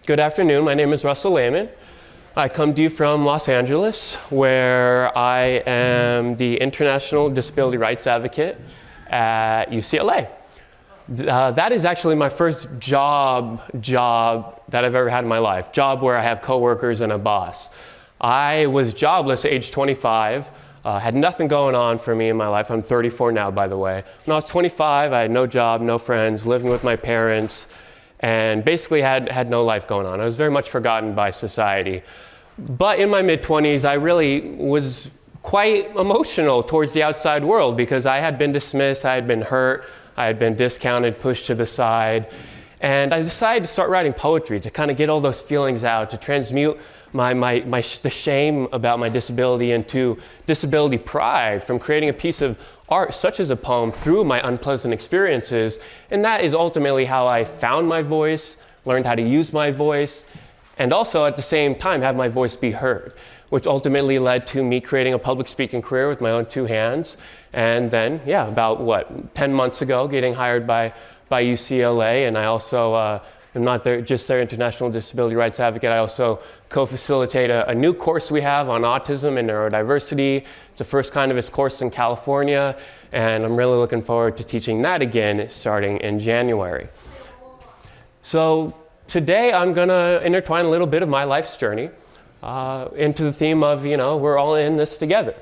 Good afternoon. My name is Russell Lehmann. I come to you from Los Angeles, where I am the International Disability Rights Advocate at UCLA. That is actually my first job that I've ever had in my life, job where I have coworkers and a boss. I was jobless at age 25, had nothing going on for me in my life. I'm 34 now, by the way. When I was 25, I had no job, no friends, living with my parents, and basically had no life going on. I was very much forgotten by society. But in my mid-20s, I really was quite emotional towards the outside world because I had been dismissed, I had been hurt, I had been discounted, pushed to the side. And I decided to start writing poetry to kind of get all those feelings out, to transmute the shame about my disability into disability pride from creating a piece of art such as a poem through my unpleasant experiences. And that is ultimately how I found my voice, learned how to use my voice, and also at the same time have my voice be heard, which ultimately led to me creating a public speaking career with my own two hands. And then, about 10 months ago, getting hired by UCLA, and I also am not just their International Disability Rights Advocate. I also co-facilitate a new course we have on autism and neurodiversity. It's the first kind of its course in California, and I'm really looking forward to teaching that again starting in January. So today I'm going to intertwine a little bit of my life's journey into the theme of, we're all in this together.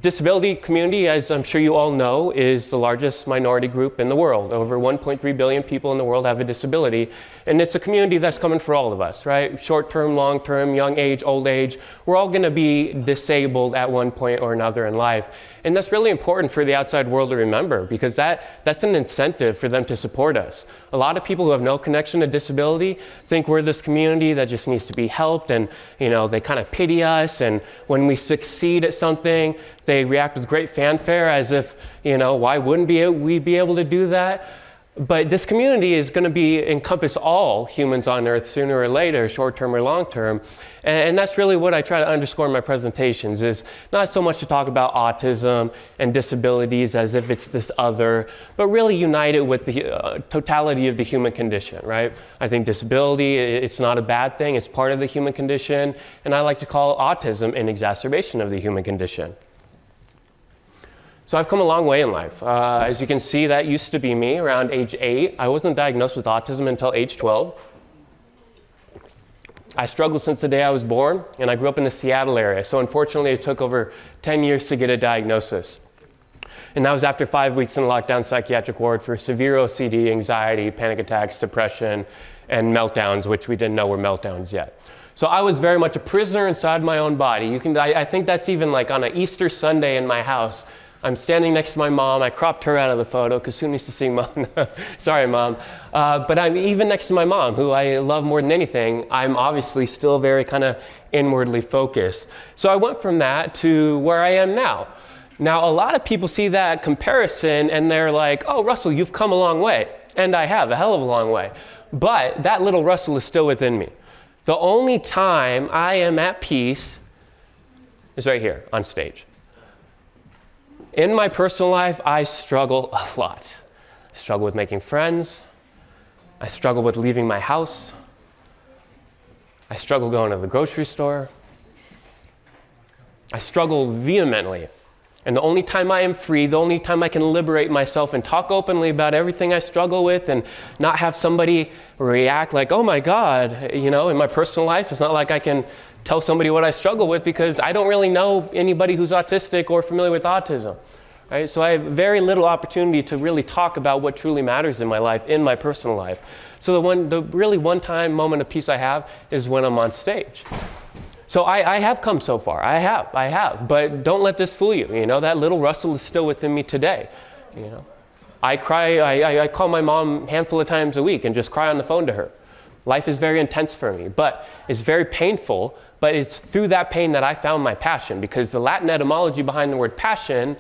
Disability community, as I'm sure you all know, is the largest minority group in the world. Over 1.3 billion people in the world have a disability, and it's a community that's coming for all of us, right? Short-term, long-term, young age, old age. We're all going to be disabled at one point or another in life. And that's really important for the outside world to remember, because that's an incentive for them to support us. A lot of people who have no connection to disability think we're this community that just needs to be helped, and they kind of pity us, and when we succeed at something, they react with great fanfare as if, why wouldn't we be able to do that? But this community is going to encompass all humans on Earth sooner or later, short-term or long-term. And that's really what I try to underscore in my presentations, is not so much to talk about autism and disabilities as if it's this other, but really unite it with the totality of the human condition, right? I think disability, it's not a bad thing. It's part of the human condition. And I like to call autism an exacerbation of the human condition. So I've come a long way in life. As you can see, that used to be me around age 8. I wasn't diagnosed with autism until age 12. I struggled since the day I was born, and I grew up in the Seattle area. So unfortunately, it took over 10 years to get a diagnosis. And that was after 5 weeks in a lockdown psychiatric ward for severe OCD, anxiety, panic attacks, depression, and meltdowns, which we didn't know were meltdowns yet. So I was very much a prisoner inside my own body. I think that's even like on an Easter Sunday in my house. I'm standing next to my mom. I cropped her out of the photo because who needs to see mom? Sorry, mom. But I'm even next to my mom, who I love more than anything. I'm obviously still very kind of inwardly focused. So I went from that to where I am now. Now, a lot of people see that comparison and they're like, oh, Russell, you've come a long way. And I have, a hell of a long way. But that little Russell is still within me. The only time I am at peace is right here on stage. In my personal life, I struggle a lot. I struggle with making friends. I struggle with leaving my house. I struggle going to the grocery store. I struggle vehemently. And the only time I am free, the only time I can liberate myself and talk openly about everything I struggle with and not have somebody react like, oh my God, in my personal life, it's not like I can tell somebody what I struggle with because I don't really know anybody who's autistic or familiar with autism, right? So I have very little opportunity to really talk about what truly matters in my life, in my personal life. So the really one-time moment of peace I have is when I'm on stage. So I have come so far. I have. But don't let this fool you. That little Russell is still within me today. I cry. I call my mom a handful of times a week and just cry on the phone to her. Life is very intense for me, but it's very painful. But it's through that pain that I found my passion, because the Latin etymology behind the word passion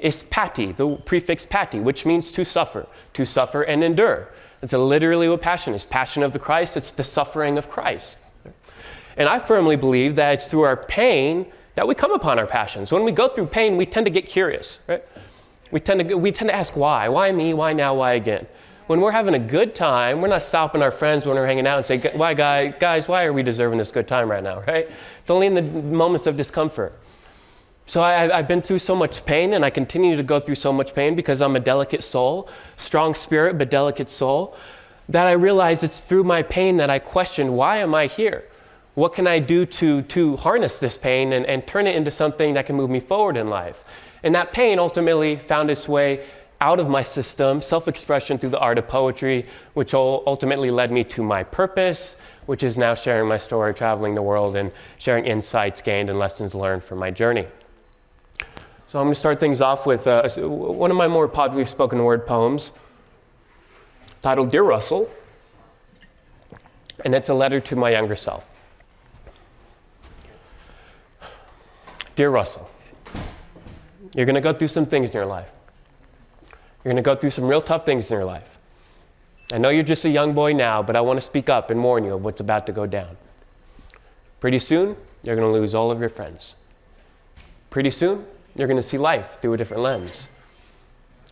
is pati, the prefix pati, which means to suffer and endure. It's literally what passion is. Passion of the Christ, it's the suffering of Christ. And I firmly believe that it's through our pain that we come upon our passions. When we go through pain, we tend to get curious, right? We tend to ask why. Why me? Why now? Why again? when we're having a good time, we're not stopping our friends when we're hanging out and say, guys, why are we deserving this good time right now, right? It's only in the moments of discomfort. So I've been through so much pain, and I continue to go through so much pain because I'm a delicate soul, strong spirit, but delicate soul, that I realize it's through my pain that I question, why am I here? What can I do to harness this pain and turn it into something that can move me forward in life? And that pain ultimately found its way out of my system, self-expression through the art of poetry, which ultimately led me to my purpose, which is now sharing my story, traveling the world, and sharing insights gained and lessons learned from my journey. So I'm going to start things off with one of my more popularly spoken word poems titled Dear Russell, and it's a letter to my younger self. Dear Russell, you're going to go through some things in your life. You're going to go through some real tough things in your life. I know you're just a young boy now, but I want to speak up and warn you of what's about to go down. Pretty soon, you're going to lose all of your friends. Pretty soon, you're going to see life through a different lens.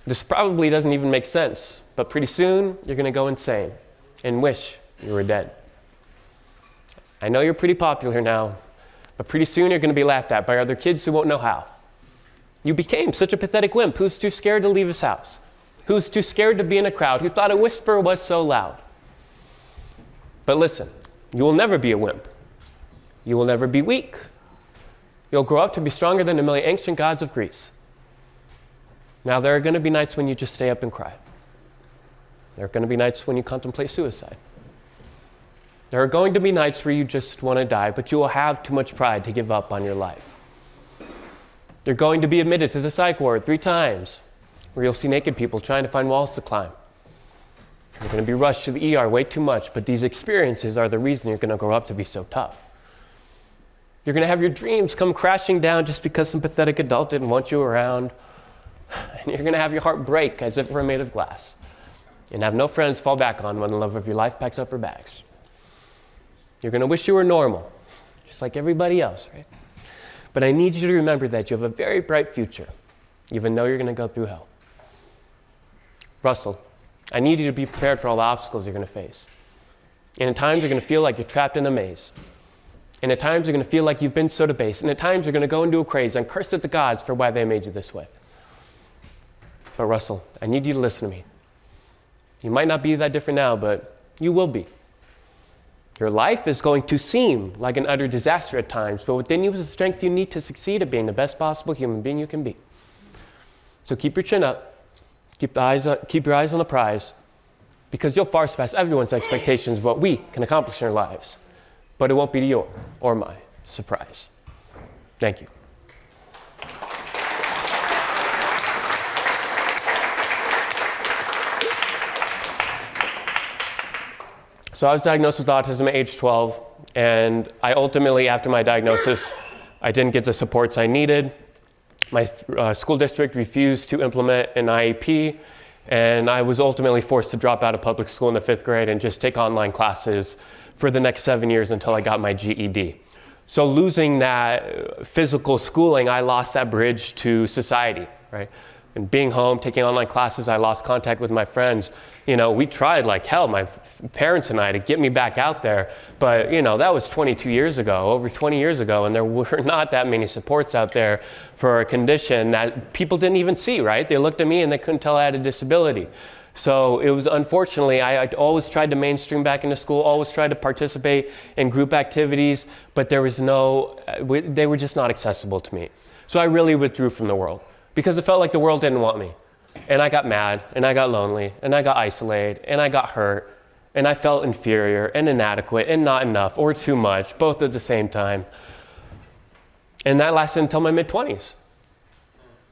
This probably doesn't even make sense, but pretty soon you're going to go insane and wish you were dead. I know you're pretty popular now, but pretty soon you're going to be laughed at by other kids who won't know how. You became such a pathetic wimp who's too scared to leave his house, who's too scared to be in a crowd, who thought a whisper was so loud. But listen, you will never be a wimp. You will never be weak. You'll grow up to be stronger than a million ancient gods of Greece. Now, there are going to be nights when you just stay up and cry. There are going to be nights when you contemplate suicide. There are going to be nights where you just want to die, but you will have too much pride to give up on your life. You're going to be admitted to the psych ward 3 times, where you'll see naked people trying to find walls to climb. You're going to be rushed to the ER way too much, but these experiences are the reason you're going to grow up to be so tough. You're going to have your dreams come crashing down just because some pathetic adult didn't want you around. And you're going to have your heart break as if it were made of glass. And have no friends to fall back on when the love of your life packs up her bags. You're going to wish you were normal, just like everybody else, right? But I need you to remember that you have a very bright future, even though you're going to go through hell. Russell, I need you to be prepared for all the obstacles you're going to face. And at times you're going to feel like you're trapped in a maze. And at times you're going to feel like you've been so debased. And at times you're going to go into a craze and curse at the gods for why they made you this way. But Russell, I need you to listen to me. You might not be that different now, but you will be. Your life is going to seem like an utter disaster at times, but within you is the strength you need to succeed at being the best possible human being you can be. So keep your chin up, keep your eyes on the prize, because you'll far surpass everyone's expectations of what we can accomplish in our lives. But it won't be to your or my surprise. Thank you. So I was diagnosed with autism at age 12, and I ultimately, after my diagnosis, I didn't get the supports I needed. My school district refused to implement an IEP, and I was ultimately forced to drop out of public school in the 5th grade and just take online classes for the next 7 years until I got my GED. So losing that physical schooling, I lost that bridge to society, right? And being home, taking online classes, I lost contact with my friends. You know, we tried like hell, my parents and I, to get me back out there. But, you know, that was 22 years ago, over 20 years ago, and there were not that many supports out there for a condition that people didn't even see, right? They looked at me and they couldn't tell I had a disability. So it was, unfortunately, I always tried to mainstream back into school, always tried to participate in group activities, but there was they were just not accessible to me. So I really withdrew from the world because it felt like the world didn't want me. And I got mad, and I got lonely, and I got isolated, and I got hurt, and I felt inferior and inadequate and not enough or too much, both at the same time. And that lasted until my mid-20s,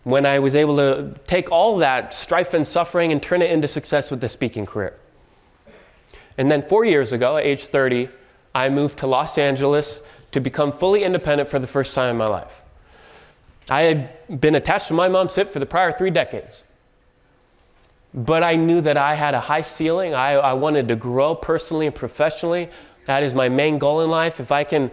when I was able to take all that strife and suffering and turn it into success with the speaking career. And then 4 years ago, at age 30, I moved to Los Angeles to become fully independent for the first time in my life. I had been attached to my mom's hip for the prior 3 decades. But I knew that I had a high ceiling. I wanted to grow personally and professionally. That is my main goal in life. If I can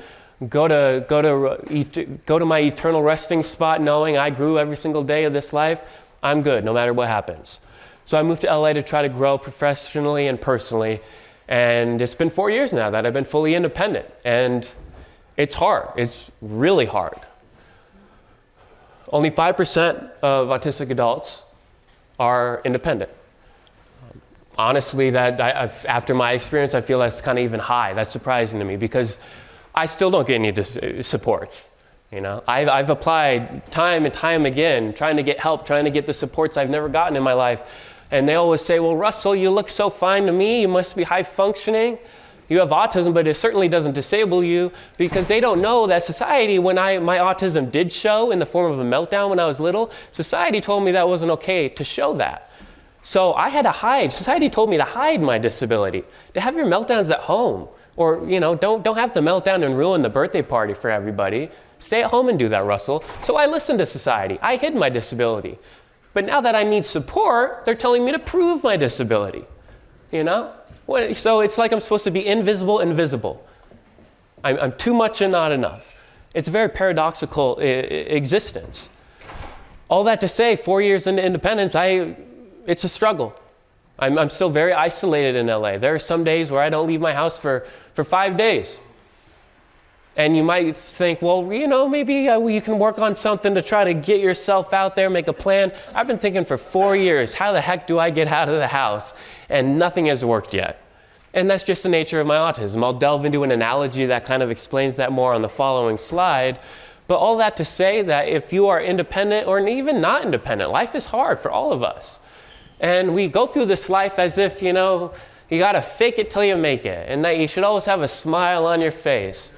go to my eternal resting spot knowing I grew every single day of this life, I'm good no matter what happens. So I moved to LA to try to grow professionally and personally. And it's been 4 years now that I've been fully independent. And it's hard. It's really hard. Only 5% of autistic adults are independent. Honestly, after my experience, I feel that's kind of even high. That's surprising to me because I still don't get any supports. You know, I've applied time and time again, trying to get help, trying to get the supports I've never gotten in my life. And they always say, well, Russell, you look so fine to me. You must be high functioning. You have autism, but it certainly doesn't disable you, because they don't know that society, when my autism did show in the form of a meltdown when I was little, society told me that wasn't okay to show that. So I had to hide. Society told me to hide my disability, to have your meltdowns at home. Or, you know, don't have the meltdown and ruin the birthday party for everybody. Stay at home and do that, Russell. So I listened to society. I hid my disability. But now that I need support, they're telling me to prove my disability. You know? So it's like I'm supposed to be invisible and visible. I'm too much and not enough. It's a very paradoxical existence. All that to say, 4 years into independence, it's a struggle. I'm still very isolated in LA. There are some days where I don't leave my house for 5 days. And you might think, well, you know, maybe you can work on something to try to get yourself out there, make a plan. I've been thinking for 4 years, how the heck do I get out of the house? And nothing has worked yet. And that's just the nature of my autism. I'll delve into an analogy that kind of explains that more on the following slide. But all that to say that if you are independent or even not independent, life is hard for all of us. And we go through this life as if, you know, you got to fake it till you make it, and that you should always have a smile on your face.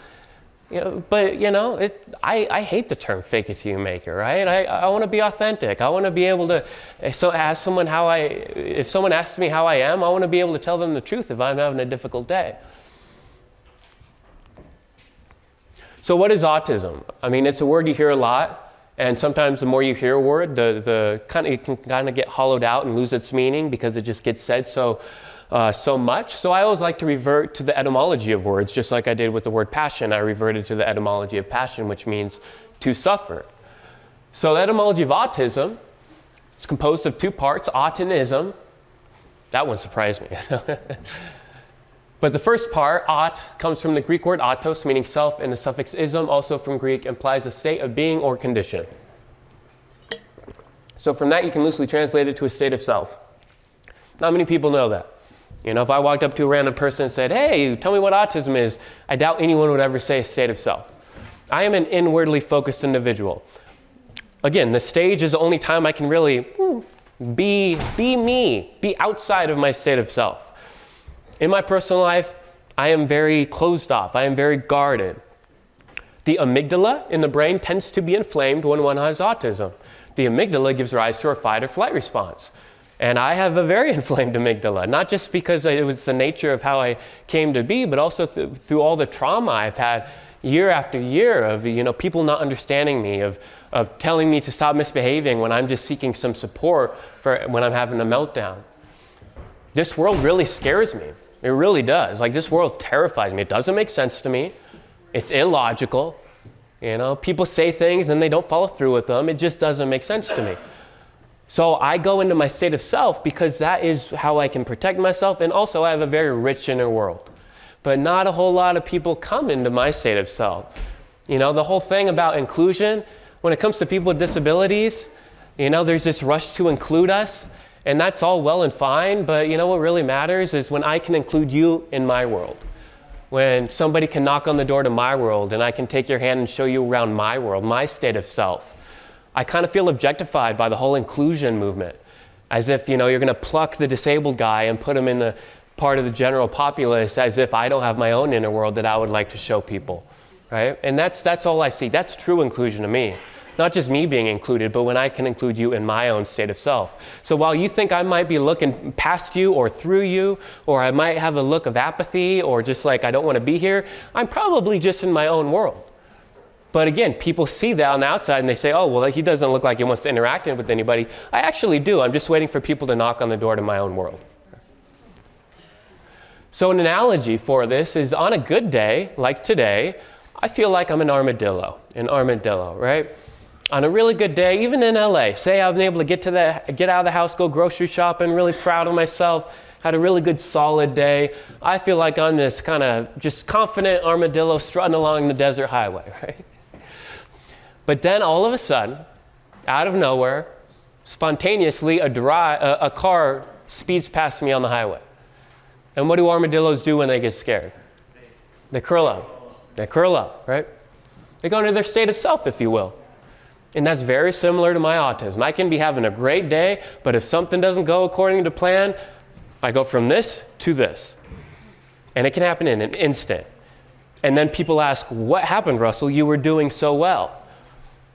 You know, but, you know, I hate the term fake it till you make it, right? I want to be authentic. I want to be able to, if someone asks me how I am, I want to be able to tell them the truth if I'm having a difficult day. So what is autism? I mean, it's a word you hear a lot, and sometimes the more you hear a word, it can kind of get hollowed out and lose its meaning because it just gets said so much. So I always like to revert to the etymology of words, just like I did with the word passion. I reverted to the etymology of passion, which means to suffer. So the etymology of autism is composed of two parts, aut and ism. That one surprised me. But the first part, aut, comes from the Greek word autos, meaning self, and the suffix ism, also from Greek, implies a state of being or condition. So from that, you can loosely translate it to a state of self. Not many people know that. You know, if I walked up to a random person and said, hey, tell me what autism is, I doubt anyone would ever say a state of self. I am an inwardly focused individual. Again, the stage is the only time I can really be me, be outside of my state of self. In my personal life, I am very closed off. I am very guarded. The amygdala in the brain tends to be inflamed when one has autism. The amygdala gives rise to our fight or flight response. And I have a very inflamed amygdala, not just because it was the nature of how I came to be, but also through all the trauma I've had year after year of, you know, people not understanding me, of telling me to stop misbehaving when I'm just seeking some support for when I'm having a meltdown. This world really scares me. It really does. Like, this world terrifies me. It doesn't make sense to me. It's illogical. You know, people say things and they don't follow through with them. It just doesn't make sense to me. So I go into my state of self because that is how I can protect myself, and also I have a very rich inner world. But not a whole lot of people come into my state of self. You know, the whole thing about inclusion, when it comes to people with disabilities, you know, there's this rush to include us, and that's all well and fine, but you know what really matters is when I can include you in my world. When somebody can knock on the door to my world and I can take your hand and show you around my world, my state of self. I kind of feel objectified by the whole inclusion movement, as if, you know, you're going to pluck the disabled guy and put him in the part of the general populace, as if I don't have my own inner world that I would like to show people, right? And that's all I see. That's true inclusion to me. Not just me being included, but when I can include you in my own state of self. So while you think I might be looking past you or through you, or I might have a look of apathy or just like I don't want to be here, I'm probably just in my own world. But again, people see that on the outside and they say, oh, well, he doesn't look like he wants to interact with anybody. I actually do. I'm just waiting for people to knock on the door to my own world. So an analogy for this is on a good day, like today, I feel like I'm an armadillo, right? On a really good day, even in LA, say I've been able to get out of the house, go grocery shopping, really proud of myself, had a really good solid day. I feel like I'm this kind of just confident armadillo strutting along the desert highway, right? But then all of a sudden, out of nowhere, spontaneously a car speeds past me on the highway. And what do armadillos do when they get scared? They curl up. They curl up, right? They go into their state of self, if you will. And that's very similar to my autism. I can be having a great day, but if something doesn't go according to plan, I go from this to this. And it can happen in an instant. And then people ask, what happened, Russell? You were doing so well.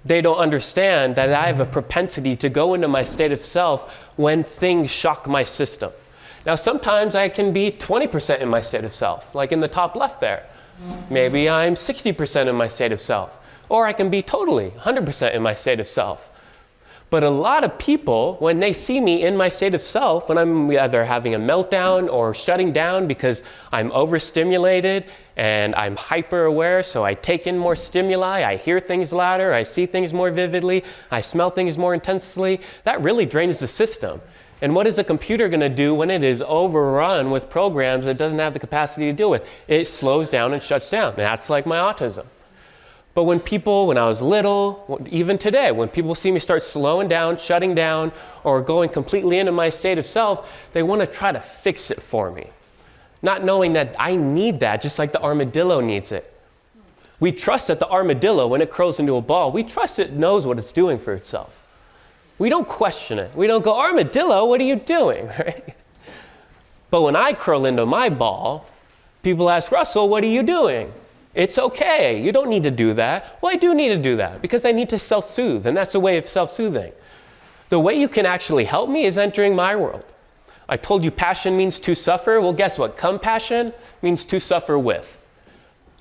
They don't understand that I have a propensity to go into my state of self when things shock my system. Now, sometimes I can be 20% in my state of self, like in the top left there. Maybe I'm 60% in my state of self. Or I can be totally 100% in my state of self. But a lot of people, when they see me in my state of self, when I'm either having a meltdown or shutting down because I'm overstimulated and I'm hyper aware, so I take in more stimuli, I hear things louder, I see things more vividly, I smell things more intensely, that really drains the system. And what is a computer going to do when it is overrun with programs that it doesn't have the capacity to deal with? It slows down and shuts down. That's like my autism. But when I was little, even today, when people see me start slowing down, shutting down, or going completely into my state of self, they want to try to fix it for me. Not knowing that I need that, just like the armadillo needs it. We trust that the armadillo, when it curls into a ball, we trust it knows what it's doing for itself. We don't question it. We don't go, armadillo, what are you doing? Right? But when I curl into my ball, people ask, Russell, what are you doing? It's okay. You don't need to do that. Well, I do need to do that because I need to self-soothe, and that's a way of self-soothing. The way you can actually help me is entering my world. I told you passion means to suffer. Well, guess what? Compassion means to suffer with.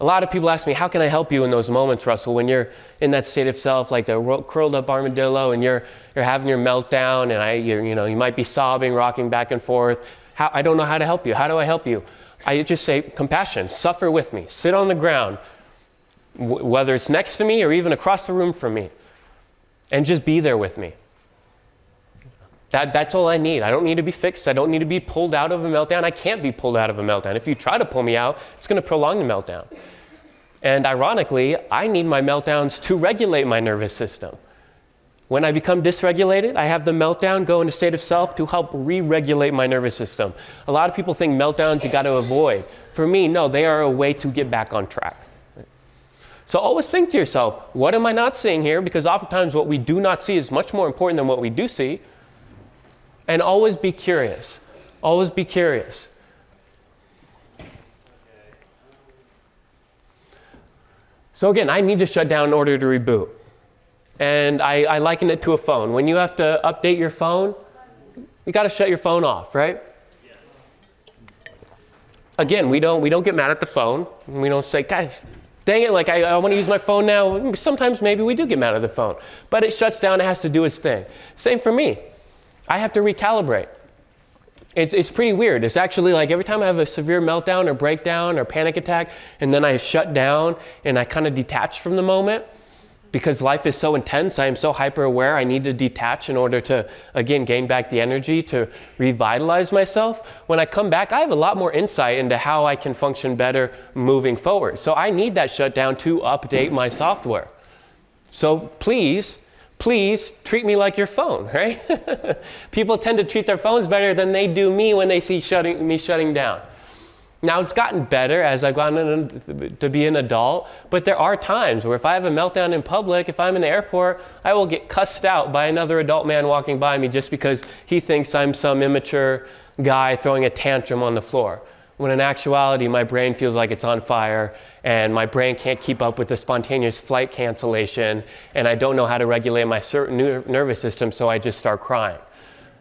A lot of people ask me, how can I help you in those moments, Russell, when you're in that state of self, like the curled up armadillo, and you're having your meltdown, and you might be sobbing, rocking back and forth. I don't know how to help you. How do I help you? I just say compassion, suffer with me, sit on the ground, whether it's next to me or even across the room from me, and just be there with me. That's all I need. I don't need to be fixed. I don't need to be pulled out of a meltdown. I can't be pulled out of a meltdown. If you try to pull me out, it's going to prolong the meltdown. And ironically, I need my meltdowns to regulate my nervous system. When I become dysregulated, I have the meltdown, go into state of self to help re-regulate my nervous system. A lot of people think meltdowns you got to avoid. For me, no, they are a way to get back on track. So always think to yourself, what am I not seeing here? Because oftentimes what we do not see is much more important than what we do see. And always be curious. Always be curious. So again, I need to shut down in order to reboot. And I liken it to a phone. When you have to update your phone, you got to shut your phone off, right? Again, we don't get mad at the phone. We don't say, guys, dang it, like I want to use my phone now. Sometimes maybe we do get mad at the phone. But it shuts down, it has to do its thing. Same for me. I have to recalibrate. It's pretty weird. It's actually like every time I have a severe meltdown or breakdown or panic attack, and then I shut down and I kind of detach from the moment, because life is so intense, I am so hyper aware, I need to detach in order to, again, gain back the energy to revitalize myself. When I come back, I have a lot more insight into how I can function better moving forward. So I need that shutdown to update my software. So please treat me like your phone, right? People tend to treat their phones better than they do me when they see me shutting down. Now, it's gotten better as I've gotten to be an adult, but there are times where if I have a meltdown in public, if I'm in the airport, I will get cussed out by another adult man walking by me just because he thinks I'm some immature guy throwing a tantrum on the floor. When in actuality, my brain feels like it's on fire, and my brain can't keep up with the spontaneous flight cancellation, and I don't know how to regulate my nervous system, so I just start crying.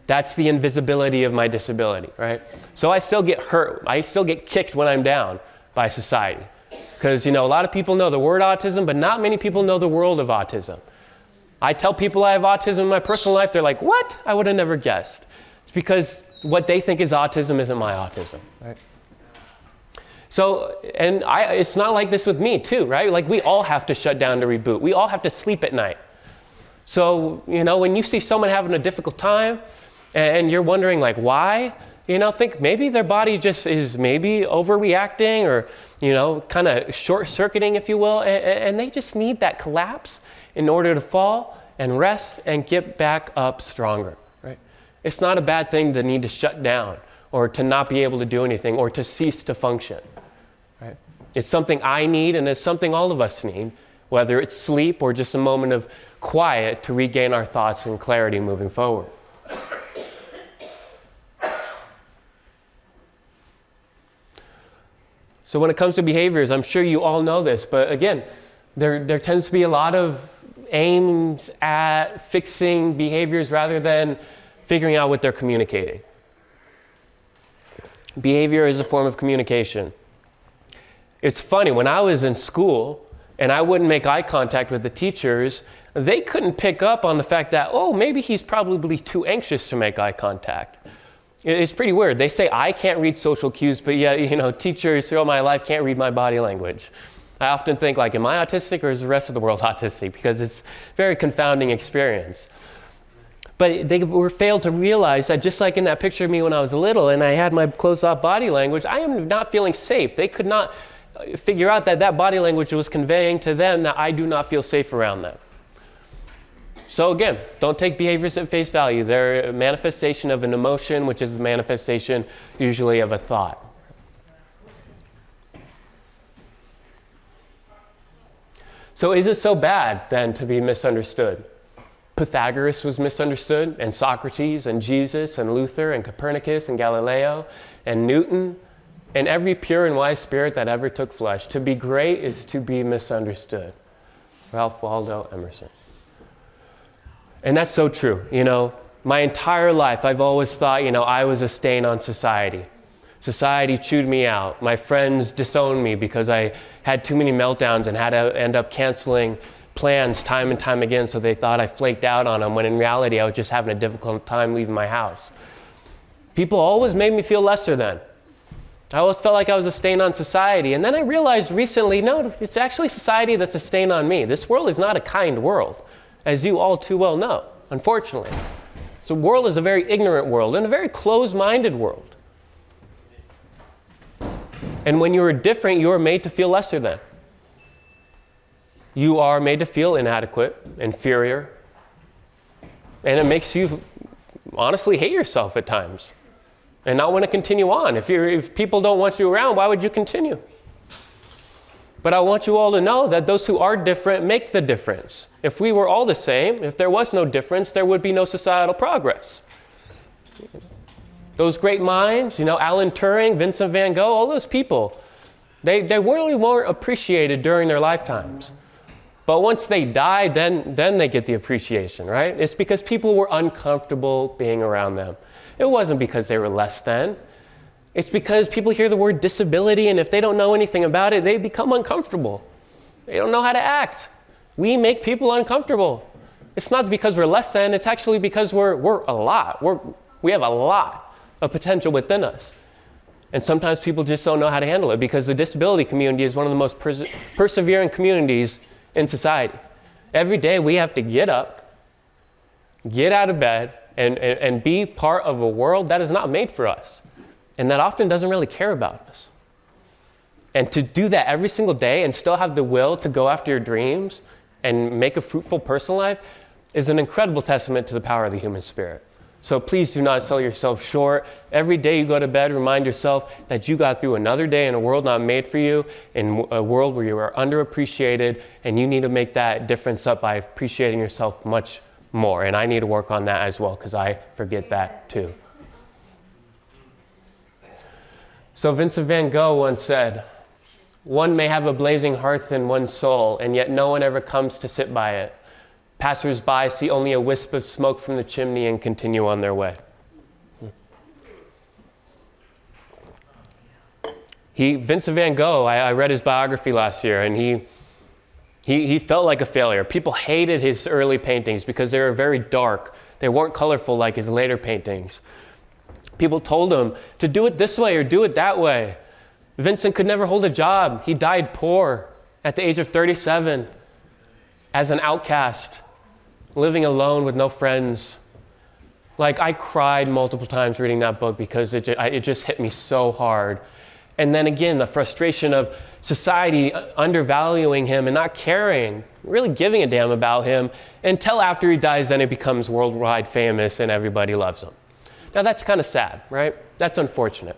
That's the invisibility of my disability, right? So I still get hurt. I still get kicked when I'm down by society. Because, a lot of people know the word autism, but not many people know the world of autism. I tell people I have autism in my personal life, they're like, what? I would have never guessed. It's because what they think is autism isn't my autism, right? So, it's not like this with me too, right? Like we all have to shut down to reboot. We all have to sleep at night. So, when you see someone having a difficult time and you're wondering like why, think maybe their body just is maybe overreacting or, kind of short-circuiting, if you will, and they just need that collapse in order to fall and rest and get back up stronger, right? It's not a bad thing to need to shut down or to not be able to do anything or to cease to function, right? It's something I need and it's something all of us need, whether it's sleep or just a moment of quiet to regain our thoughts and clarity moving forward. So when it comes to behaviors, I'm sure you all know this, but again, there tends to be a lot of aims at fixing behaviors rather than figuring out what they're communicating. Behavior is a form of communication. It's funny, when I was in school and I wouldn't make eye contact with the teachers, they couldn't pick up on the fact that, maybe he's probably too anxious to make eye contact. It's pretty weird. They say I can't read social cues, but yet, teachers throughout my life can't read my body language. I often think like, am I autistic or is the rest of the world autistic? Because it's a very confounding experience. But they were failed to realize that just like in that picture of me when I was little and I had my closed off body language, I am not feeling safe. They could not figure out that body language was conveying to them that I do not feel safe around them. So again, don't take behaviors at face value. They're a manifestation of an emotion, which is a manifestation usually of a thought. So is it so bad then to be misunderstood? Pythagoras was misunderstood, and Socrates, and Jesus, and Luther, and Copernicus, and Galileo, and Newton, and every pure and wise spirit that ever took flesh. To be great is to be misunderstood. Ralph Waldo Emerson. And that's so true. My entire life, I've always thought, I was a stain on society. Society chewed me out. My friends disowned me because I had too many meltdowns and had to end up canceling plans time and time again, so they thought I flaked out on them, when in reality I was just having a difficult time leaving my house. People always made me feel lesser than. I always felt like I was a stain on society. And then I realized recently, no, it's actually society that's a stain on me. This world is not a kind world, as you all too well know, unfortunately. The world is a very ignorant world and a very closed-minded world. And when you are different, you are made to feel lesser than. You are made to feel inadequate, inferior, and it makes you honestly hate yourself at times and not want to continue on. If people don't want you around, why would you continue? But I want you all to know that those who are different make the difference. If we were all the same, if there was no difference, there would be no societal progress. Those great minds, Alan Turing, Vincent van Gogh, all those people, they really weren't appreciated during their lifetimes. But once they died, then they get the appreciation, right? It's because people were uncomfortable being around them. It wasn't because they were less than. It's because people hear the word disability, and if they don't know anything about it, they become uncomfortable. They don't know how to act. We make people uncomfortable. It's not because we're less than, it's actually because we're a lot. We have a lot of potential within us. And sometimes people just don't know how to handle it, because the disability community is one of the most persevering communities in society. Every day we have to get up, get out of bed, and be part of a world that is not made for us, and that often doesn't really care about us. And to do that every single day and still have the will to go after your dreams and make a fruitful personal life is an incredible testament to the power of the human spirit. So please do not sell yourself short. Every day you go to bed, remind yourself that you got through another day in a world not made for you, in a world where you are underappreciated, and you need to make that difference up by appreciating yourself much more. And I need to work on that as well, because I forget that too. So Vincent van Gogh once said, "One may have a blazing hearth in one's soul, and yet no one ever comes to sit by it. Passers-by see only a wisp of smoke from the chimney and continue on their way." Vincent van Gogh, I read his biography last year, and he felt like a failure. People hated his early paintings because they were very dark. They weren't colorful like his later paintings. People told him to do it this way or do it that way. Vincent could never hold a job. He died poor at the age of 37 as an outcast. living alone with no friends. Like, I cried multiple times reading that book because it just hit me so hard. And then again, the frustration of society undervaluing him and not caring, really giving a damn about him, until after he dies, then it becomes worldwide famous and everybody loves him. Now that's kind of sad, right? That's unfortunate.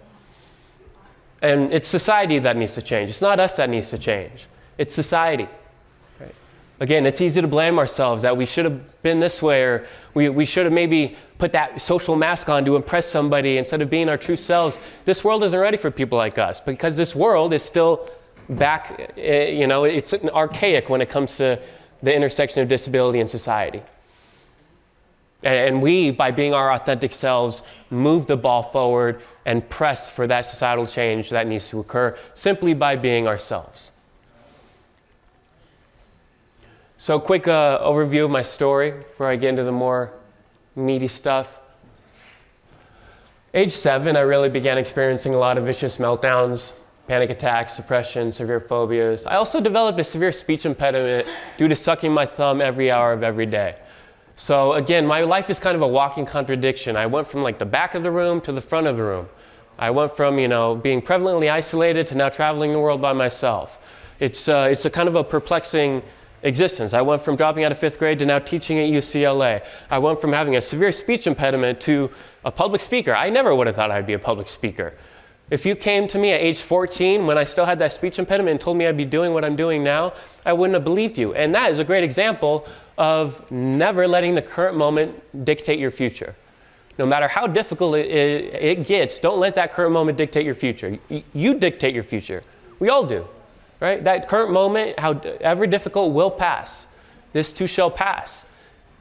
And it's society that needs to change. It's not us that needs to change. It's society. Right? Again, it's easy to blame ourselves that we should have been this way, or we should have maybe put that social mask on to impress somebody instead of being our true selves. This world isn't ready for people like us because this world is still back, it's archaic when it comes to the intersection of disability and society. And we, by being our authentic selves, move the ball forward and press for that societal change that needs to occur simply by being ourselves. So quick overview of my story before I get into the more meaty stuff. Age 7, I really began experiencing a lot of vicious meltdowns, panic attacks, depression, severe phobias. I also developed a severe speech impediment due to sucking my thumb every hour of every day. So again, my life is kind of a walking contradiction. I went from like the back of the room to the front of the room. I went from, being prevalently isolated to now traveling the world by myself. It's a kind of a perplexing existence. I went from dropping out of 5th grade to now teaching at UCLA. I went from having a severe speech impediment to a public speaker. I never would have thought I'd be a public speaker. If you came to me at age 14 when I still had that speech impediment and told me I'd be doing what I'm doing now, I wouldn't have believed you. And that is a great example of never letting the current moment dictate your future. No matter how difficult it gets, don't let that current moment dictate your future. You dictate your future. We all do, right? That current moment, however difficult, will pass. This too shall pass.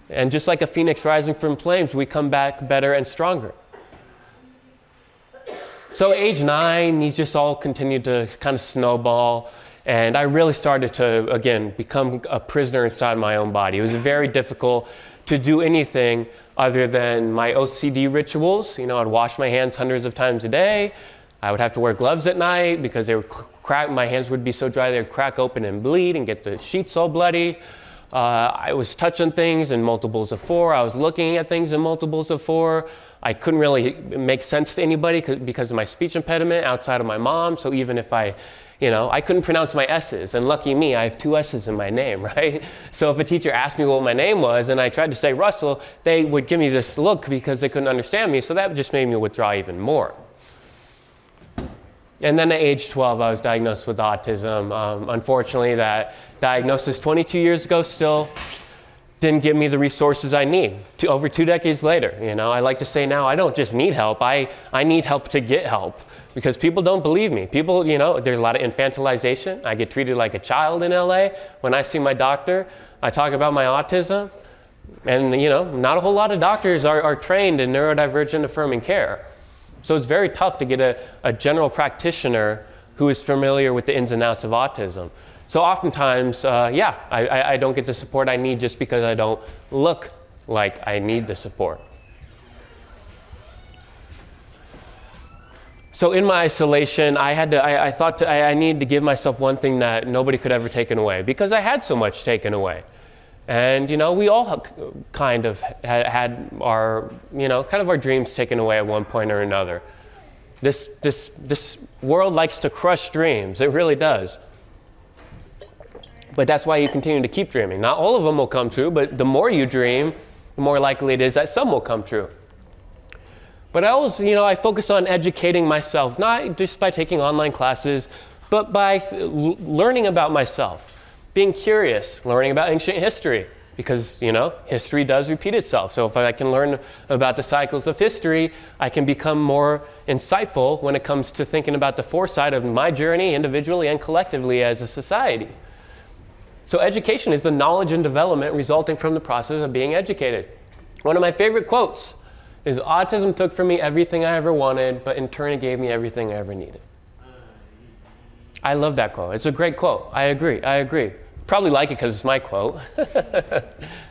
And just like a phoenix rising from flames, we come back better and stronger. So age 9, these just all continued to kind of snowball. And I really started to, again, become a prisoner inside my own body. It was very difficult to do anything other than my OCD rituals. I'd wash my hands hundreds of times a day. I would have to wear gloves at night because they would crack. My hands would be so dry they would crack open and bleed and get the sheets all bloody. I was touching things in multiples of 4. I was looking at things in multiples of 4. I couldn't really make sense to anybody because of my speech impediment outside of my mom. So even if I couldn't pronounce my S's, and lucky me, I have 2 S's in my name, right? So if a teacher asked me what my name was and I tried to say Russell, they would give me this look because they couldn't understand me. So that just made me withdraw even more. And then at age 12, I was diagnosed with autism. Unfortunately, that diagnosis 22 years ago still didn't give me the resources I need over 2 decades later. I like to say now, I don't just need help, I need help to get help because people don't believe me. People, there's a lot of infantilization. I get treated like a child in LA. When I see my doctor, I talk about my autism. And, not a whole lot of doctors are trained in neurodivergent affirming care. So it's very tough to get a general practitioner who is familiar with the ins and outs of autism. So oftentimes, I don't get the support I need just because I don't look like I need the support. So in my isolation, I thought I needed to give myself one thing that nobody could ever take away because I had so much taken away. And, we all kind of had our, kind of our dreams taken away at one point or another. This world likes to crush dreams. It really does. But that's why you continue to keep dreaming. Not all of them will come true, but the more you dream, the more likely it is that some will come true. But I always, I focus on educating myself, not just by taking online classes, but by learning about myself. Being curious, learning about ancient history, because, history does repeat itself. So if I can learn about the cycles of history, I can become more insightful when it comes to thinking about the foresight of my journey individually and collectively as a society. So education is the knowledge and development resulting from the process of being educated. One of my favorite quotes is, "Autism took from me everything I ever wanted, but in turn it gave me everything I ever needed." I love that quote. It's a great quote. I agree. Probably like it because it's my quote.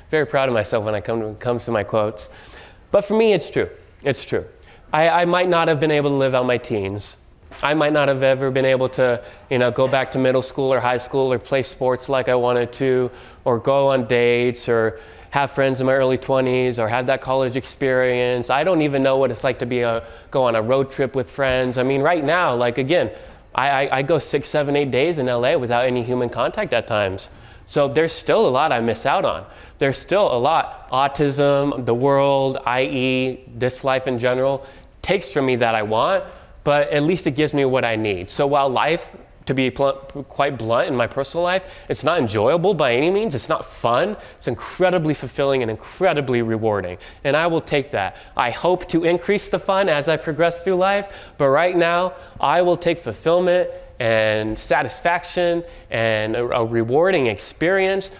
Very proud of myself when it comes to my quotes. But for me, it's true. It's true. I might not have been able to live out my teens. I might not have ever been able to, go back to middle school or high school or play sports like I wanted to, or go on dates or have friends in my early 20s or have that college experience. I don't even know what it's like to go on a road trip with friends. I mean, right now, like again, I go 6, 7, 8 days in LA without any human contact at times. So there's still a lot I miss out on. There's still a lot. Autism, the world, i.e. this life in general, takes from me that I want, but at least it gives me what I need. So while life, to be quite blunt in my personal life, it's not enjoyable by any means, it's not fun, it's incredibly fulfilling and incredibly rewarding. And I will take that. I hope to increase the fun as I progress through life, but right now, I will take fulfillment and satisfaction and a rewarding experience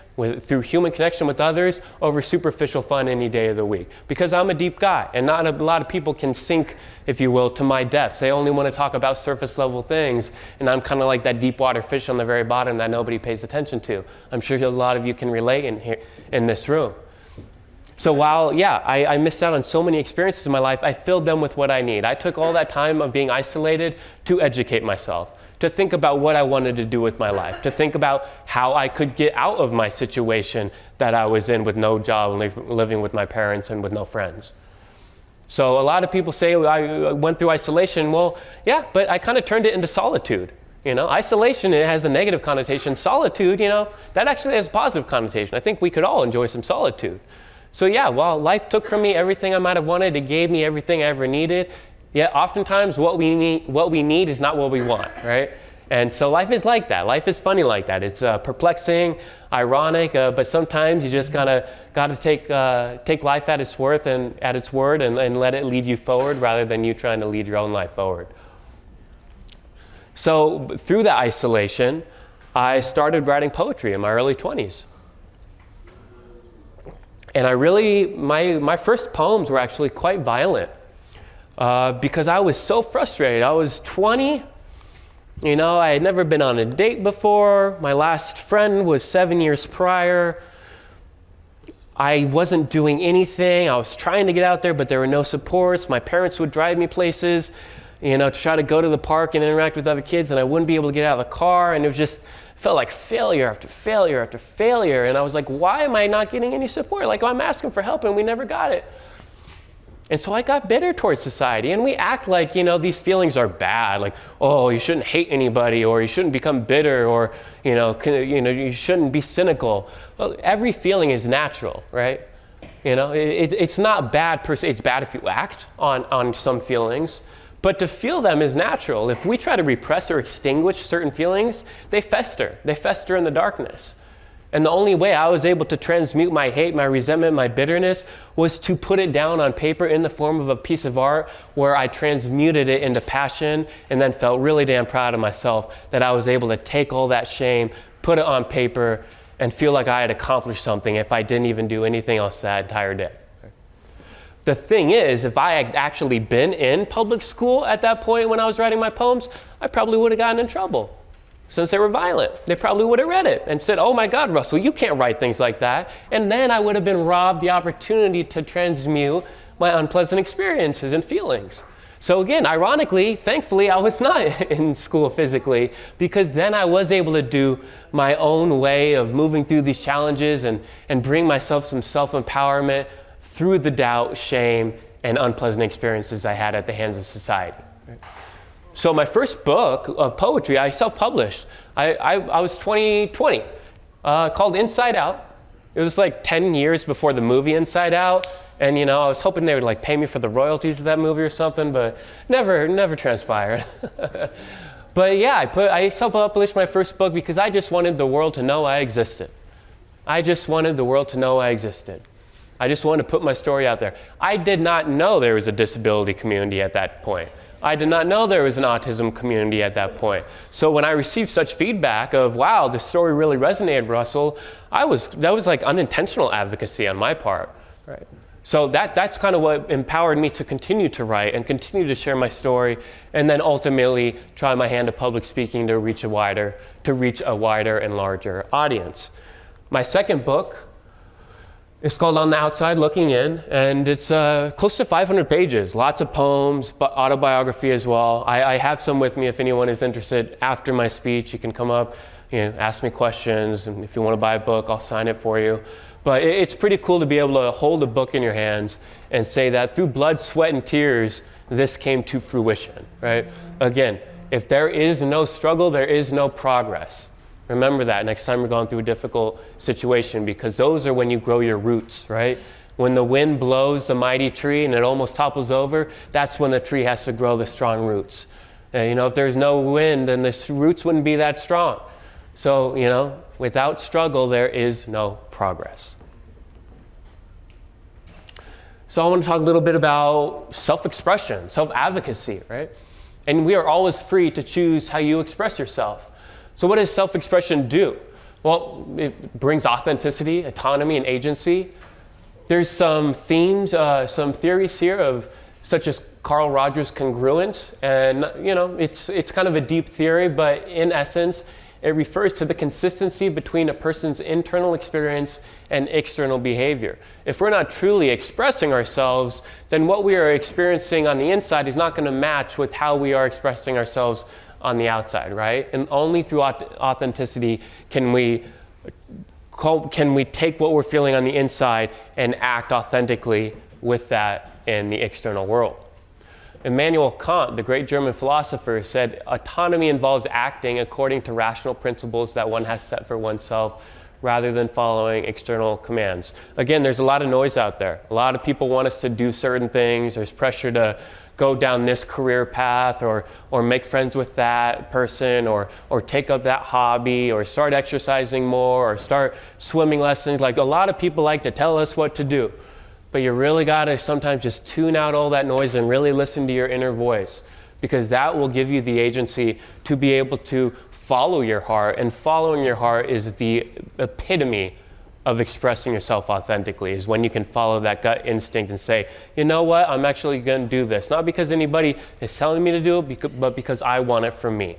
through human connection with others over superficial fun any day of the week. Because I'm a deep guy, and not a lot of people can sink, if you will, to my depths. They only want to talk about surface level things, and I'm kind of like that deep water fish on the very bottom that nobody pays attention to. I'm sure a lot of you can relate in this room. So while, I missed out on so many experiences in my life, I filled them with what I need. I took all that time of being isolated to educate myself, to think about what I wanted to do with my life, to think about how I could get out of my situation that I was in with no job, living with my parents and with no friends. So a lot of people say I went through isolation. Well, yeah, but I kind of turned it into solitude. You know, isolation, it has a negative connotation. Solitude, that actually has a positive connotation. I think we could all enjoy some solitude. So yeah, while life took from me everything I might have wanted, it gave me everything I ever needed. Yet oftentimes what we need is not what we want, right? And so life is like that. Life is funny like that. It's perplexing, ironic, but sometimes you just gotta take life at its worth and at its word and let it lead you forward rather than you trying to lead your own life forward. So through that isolation, I started writing poetry in my early 20s. And my first poems were actually quite violent. Because I was so frustrated. I was 20, I had never been on a date before. My last friend was 7 years prior. I wasn't doing anything. I was trying to get out there, but there were no supports. My parents would drive me places, to try to go to the park and interact with other kids, and I wouldn't be able to get out of the car, and it felt like failure after failure after failure. And I was like, why am I not getting any support? Like, I'm asking for help, and we never got it. And so I got bitter towards society, and we act like, these feelings are bad, like, oh, you shouldn't hate anybody, or you shouldn't become bitter, or, you shouldn't be cynical. Well, every feeling is natural, right? It's not bad per se. It's bad if you act on some feelings, but to feel them is natural. If we try to repress or extinguish certain feelings, they fester. They fester in the darkness. And the only way I was able to transmute my hate, my resentment, my bitterness was to put it down on paper in the form of a piece of art where I transmuted it into passion and then felt really damn proud of myself that I was able to take all that shame, put it on paper, and feel like I had accomplished something if I didn't even do anything else that entire day. The thing is, if I had actually been in public school at that point when I was writing my poems, I probably would have gotten in trouble. Since they were violent, they probably would have read it and said, oh my God, Russell, you can't write things like that. And then I would have been robbed the opportunity to transmute my unpleasant experiences and feelings. So again, ironically, thankfully, I was not in school physically, because then I was able to do my own way of moving through these challenges and bring myself some self-empowerment through the doubt, shame, and unpleasant experiences I had at the hands of society. So my first book of poetry, I self-published. I was 20, called Inside Out. It was like 10 years before the movie Inside Out. And I was hoping they would pay me for the royalties of that movie or something, but never transpired. But yeah, I self-published my first book because I just wanted the world to know I existed. I just wanted the world to know I existed. I just wanted to put my story out there. I did not know there was a disability community at that point. I did not know there was an autism community at that point. So when I received such feedback of, wow, this story really resonated, Russell, that was like unintentional advocacy on my part, right? So that's kind of what empowered me to continue to write and continue to share my story, and then ultimately try my hand at public speaking to reach a wider and larger audience. My second book, it's called On the Outside Looking In, and it's close to 500 pages, lots of poems, but autobiography as well. I have some with me if anyone is interested. After my speech, you can come up, ask me questions, and if you want to buy a book, I'll sign it for you. But it's pretty cool to be able to hold a book in your hands and say that through blood, sweat, and tears, this came to fruition, right? Again, if there is no struggle, there is no progress. Remember that next time you're going through a difficult situation, because those are when you grow your roots, right? When the wind blows the mighty tree and it almost topples over, that's when the tree has to grow the strong roots. And, if there's no wind, then the roots wouldn't be that strong. So, without struggle, there is no progress. So I want to talk a little bit about self-expression, self-advocacy, right? And we are always free to choose how you express yourself. So what does self-expression do? Well, it brings authenticity, autonomy, and agency. There's some themes, some theories here such as Carl Rogers' congruence. And, it's kind of a deep theory, but in essence, it refers to the consistency between a person's internal experience and external behavior. If we're not truly expressing ourselves, then what we are experiencing on the inside is not going to match with how we are expressing ourselves on the outside, right? And only through authenticity can we take what we're feeling on the inside and act authentically with that in the external world. Immanuel Kant, the great German philosopher, said autonomy involves acting according to rational principles that one has set for oneself rather than following external commands. Again, there's a lot of noise out there. A lot of people want us to do certain things. There's pressure to go down this career path or make friends with that person or take up that hobby or start exercising more or start swimming lessons. Like, a lot of people like to tell us what to do. But you really got to sometimes just tune out all that noise and really listen to your inner voice, because that will give you the agency to be able to follow your heart. And following your heart is the epitome of expressing yourself authentically, is when you can follow that gut instinct and say, you know what, I'm actually going to do this. Not because anybody is telling me to do it, but because I want it for me.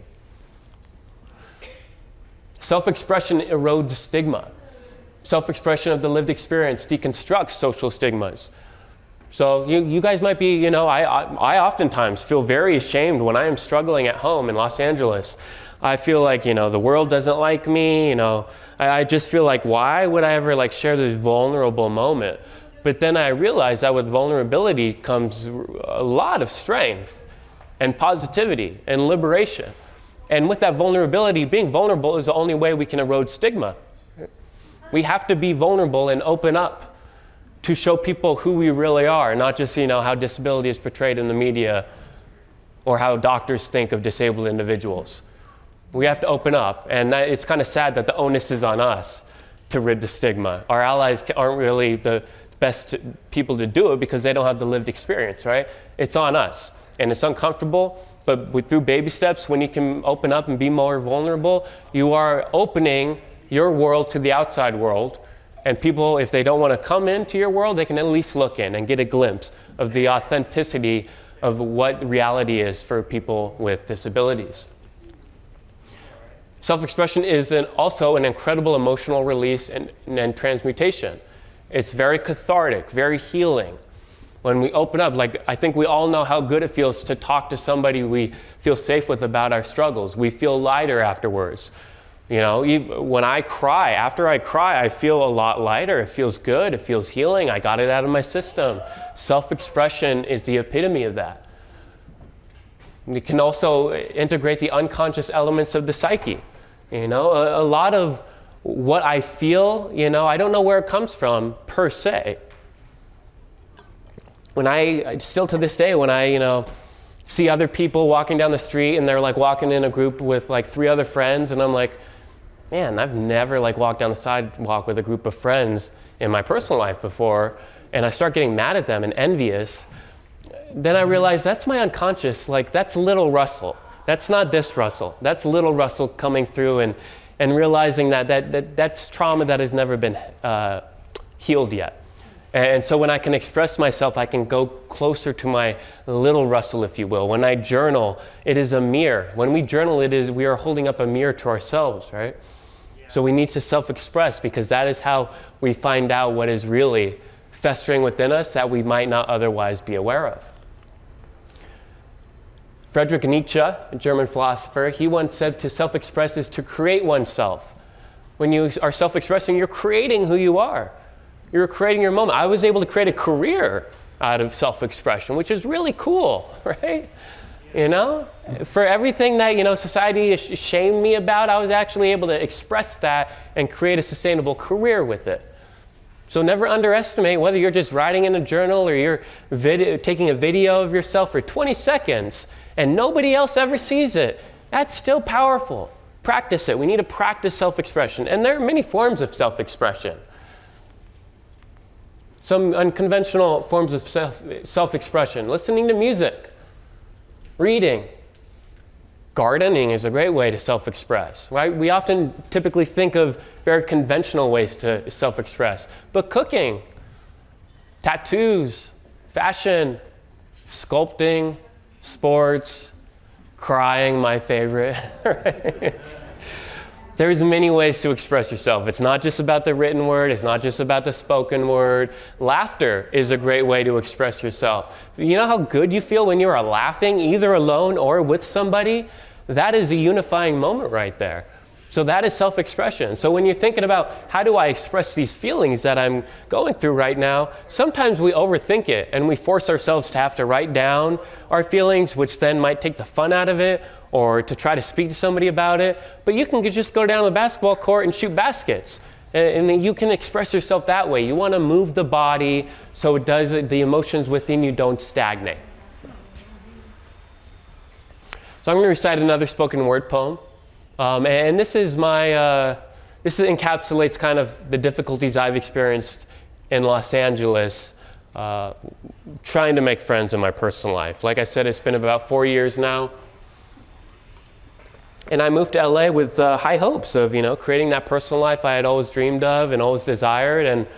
Self-expression erodes stigma. Self-expression of the lived experience deconstructs social stigmas. So you guys might be, I oftentimes feel very ashamed when I am struggling at home in Los Angeles. I feel like, the world doesn't like me, I just feel like, why would I ever share this vulnerable moment? But then I realize that with vulnerability comes a lot of strength and positivity and liberation. And with that vulnerability, being vulnerable is the only way we can erode stigma. We have to be vulnerable and open up to show people who we really are, not just, how disability is portrayed in the media or how doctors think of disabled individuals. We have to open up, and it's kind of sad that the onus is on us to rid the stigma. Our allies aren't really the best people to do it because they don't have the lived experience, right? It's on us, and it's uncomfortable, but through baby steps, when you can open up and be more vulnerable, you are opening your world to the outside world, and people, if they don't want to come into your world, they can at least look in and get a glimpse of the authenticity of what reality is for people with disabilities. Self-expression is also an incredible emotional release and transmutation. It's very cathartic, very healing. When we open up, I think we all know how good it feels to talk to somebody we feel safe with about our struggles. We feel lighter afterwards. When I cry, after I cry, I feel a lot lighter. It feels good. It feels healing. I got it out of my system. Self-expression is the epitome of that. We can also integrate the unconscious elements of the psyche. A lot of what I feel, I don't know where it comes from per se. Still to this day, when I, see other people walking down the street and they're walking in a group with 3 other friends, and I'm like, man, I've never walked down the sidewalk with a group of friends in my personal life before, and I start getting mad at them and envious. Then I realize that's my unconscious, that's little Russell. That's not this Russell. That's little Russell coming through and realizing that's trauma that has never been healed yet. And so when I can express myself, I can go closer to my little Russell, if you will. When I journal, it is a mirror. When we journal, we are holding up a mirror to ourselves, right? So we need to self-express, because that is how we find out what is really festering within us that we might not otherwise be aware of. Friedrich Nietzsche, a German philosopher, he once said to self-express is to create oneself. When you are self-expressing, you're creating who you are. You're creating your moment. I was able to create a career out of self-expression, which is really cool, right? You know, for everything that, society has shamed me about, I was actually able to express that and create a sustainable career with it. So never underestimate whether you're just writing in a journal or you're taking a video of yourself for 20 seconds and nobody else ever sees it. That's still powerful. Practice it. We need to practice self-expression. And there are many forms of self-expression. Some unconventional forms of self-expression. Listening to music. Reading. Gardening is a great way to self-express, right? We often typically think of very conventional ways to self-express. But cooking, tattoos, fashion, sculpting, sports, crying, my favorite. Right? There's many ways to express yourself. It's not just about the written word. It's not just about the spoken word. Laughter is a great way to express yourself. You know how good you feel when you are laughing, either alone or with somebody? That is a unifying moment right there. So that is self-expression. So when you're thinking about how do I express these feelings that I'm going through right now, sometimes we overthink it and we force ourselves to have to write down our feelings, which then might take the fun out of it, or to try to speak to somebody about it. But you can just go down to the basketball court and shoot baskets. And you can express yourself that way. You want to move the body so the emotions within you don't stagnate. So I'm going to recite another spoken word poem. And this encapsulates kind of the difficulties I've experienced in Los Angeles trying to make friends in my personal life. Like I said, it's been about 4 years now. And I moved to LA with high hopes of, creating that personal life I had always dreamed of and always desired. And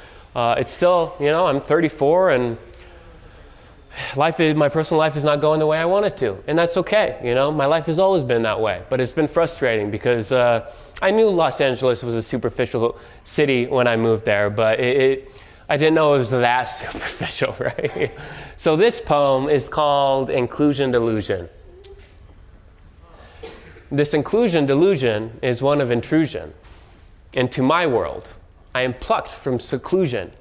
it's still, I'm 34 and my personal life is not going the way I want it to. And that's okay, my life has always been that way. But it's been frustrating because I knew Los Angeles was a superficial city when I moved there, but I didn't know it was that superficial, right? So this poem is called Inclusion Delusion. This inclusion delusion is one of intrusion into my world. I am plucked from seclusion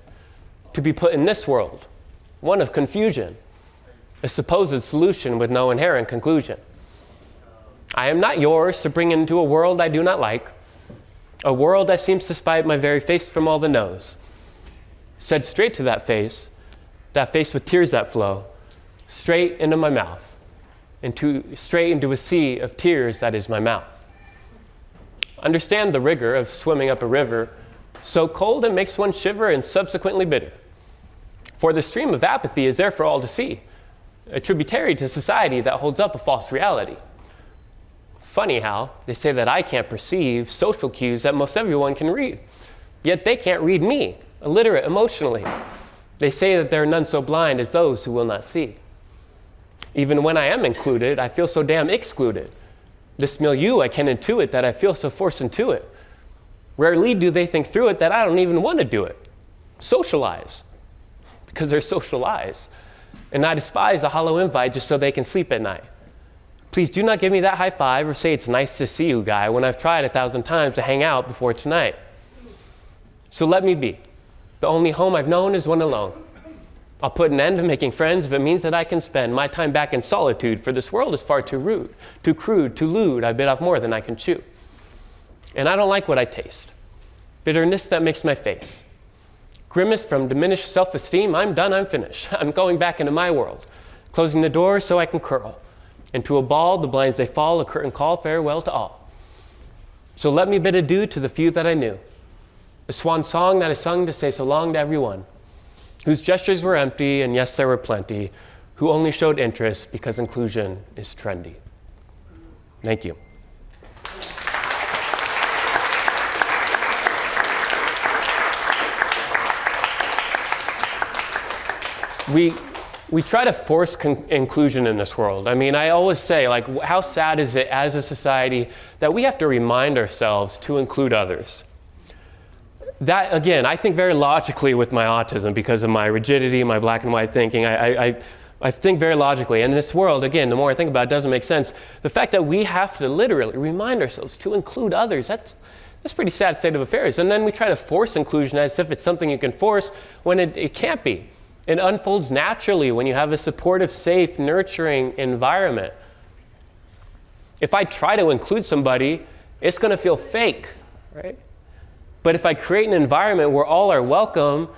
to be put in this world, one of confusion, a supposed solution with no inherent conclusion. I am not yours to bring into a world I do not like, a world that seems to spite my very face from all the nose. Said straight to that face with tears that flow, straight into my mouth. Straight into a sea of tears that is my mouth. Understand the rigor of swimming up a river, so cold it makes one shiver and subsequently bitter. For the stream of apathy is there for all to see, a tributary to society that holds up a false reality. Funny how they say that I can't perceive social cues that most everyone can read, yet they can't read me, illiterate emotionally. They say that there are none so blind as those who will not see. Even when I am included, I feel so damn excluded. This milieu I can intuit that I feel so forced into it. Rarely do they think through it that I don't even want to do it. Socialize, because they're social lies. And I despise a hollow invite just so they can sleep at night. Please do not give me that high five or say it's nice to see you, guy, when I've tried 1,000 times to hang out before tonight. So let me be. The only home I've known is one alone. I'll put an end to making friends if it means that I can spend my time back in solitude, for this world is far too rude, too crude, too lewd. I bit off more than I can chew. And I don't like what I taste. Bitterness that makes my face. Grimace from diminished self-esteem. I'm done, I'm finished. I'm going back into my world, closing the door so I can curl. Into a ball, the blinds they fall, a curtain call, farewell to all. So let me bid adieu to the few that I knew. A swan song that is sung to say so long to everyone, whose gestures were empty, and yes, there were plenty, who only showed interest because inclusion is trendy. Thank you. We try to force inclusion in this world. I mean, I always say, how sad is it as a society that we have to remind ourselves to include others? That, again, I think very logically with my autism because of my rigidity, my black and white thinking. I I think very logically. And in this world, again, the more I think about it, it doesn't make sense. The fact that we have to literally remind ourselves to include others, that's a pretty sad state of affairs. And then we try to force inclusion as if it's something you can force when it can't be. It unfolds naturally when you have a supportive, safe, nurturing environment. If I try to include somebody, it's going to feel fake, right? But if I create an environment where all are welcome,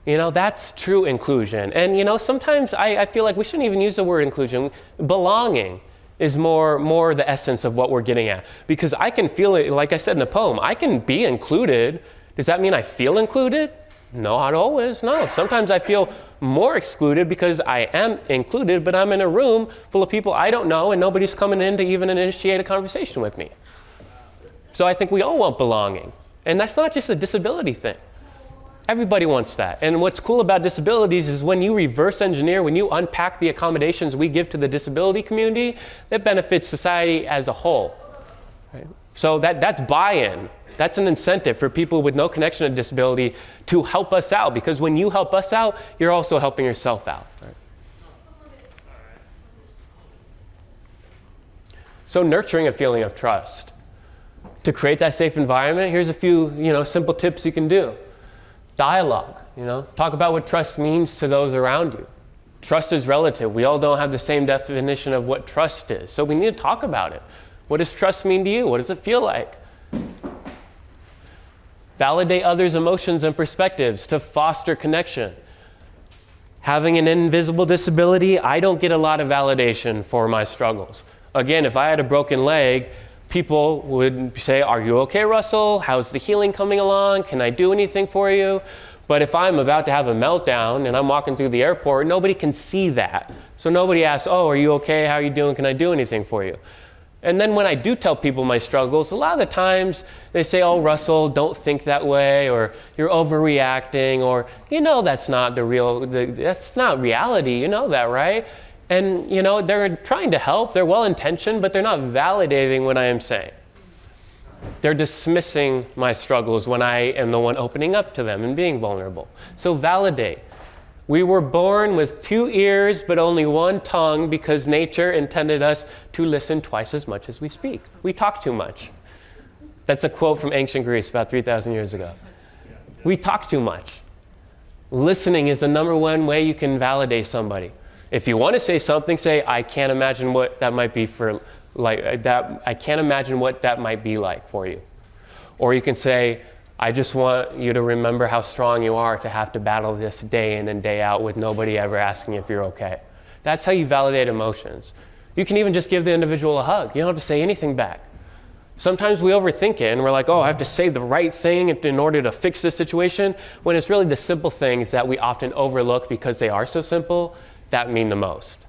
that's true inclusion. And, sometimes I feel like we shouldn't even use the word inclusion. Belonging is more the essence of what we're getting at. Because I can feel it, like I said in the poem, I can be included. Does that mean I feel included? No, not always, no. Sometimes I feel more excluded because I am included, but I'm in a room full of people I don't know and nobody's coming in to even initiate a conversation with me. So I think we all want belonging. And that's not just a disability thing. Everybody wants that. And what's cool about disabilities is when you reverse engineer, when you unpack the accommodations we give to the disability community, that benefits society as a whole. Right? So that's buy-in. That's an incentive for people with no connection to disability to help us out, because when you help us out, you're also helping yourself out. Right? So nurturing a feeling of trust. To create that safe environment, here's a few simple tips you can do. Dialogue, talk about what trust means to those around you. Trust is relative. We all don't have the same definition of what trust is. So we need to talk about it. What does trust mean to you? What does it feel like? Validate others' emotions and perspectives to foster connection. Having an invisible disability, I don't get a lot of validation for my struggles. Again, if I had a broken leg, people would say, "Are you okay, Russell? How's the healing coming along? Can I do anything for you?" But if I'm about to have a meltdown and I'm walking through the airport, nobody can see that. So nobody asks, "Oh, are you okay? How are you doing? Can I do anything for you?" And then when I do tell people my struggles, a lot of the times they say, "Oh, Russell, don't think that way," or "You're overreacting," or that's not that's not reality, you know that, right? And they're trying to help, they're well-intentioned, but they're not validating what I am saying. They're dismissing my struggles when I am the one opening up to them and being vulnerable. So validate. We were born with 2 ears but only 1 tongue because nature intended us to listen twice as much as we speak. We talk too much. That's a quote from ancient Greece about 3,000 years ago. We talk too much. Listening is the number 1 way you can validate somebody. If you want to say something, say, "I can't imagine what that might be for I can't imagine what that might be like for you." Or you can say, "I just want you to remember how strong you are to have to battle this day in and day out with nobody ever asking if you're okay." That's how you validate emotions. You can even just give the individual a hug. You don't have to say anything back. Sometimes we overthink it and we're like, "Oh, I have to say the right thing in order to fix this situation," when it's really the simple things that we often overlook because they are so simple that mean the most.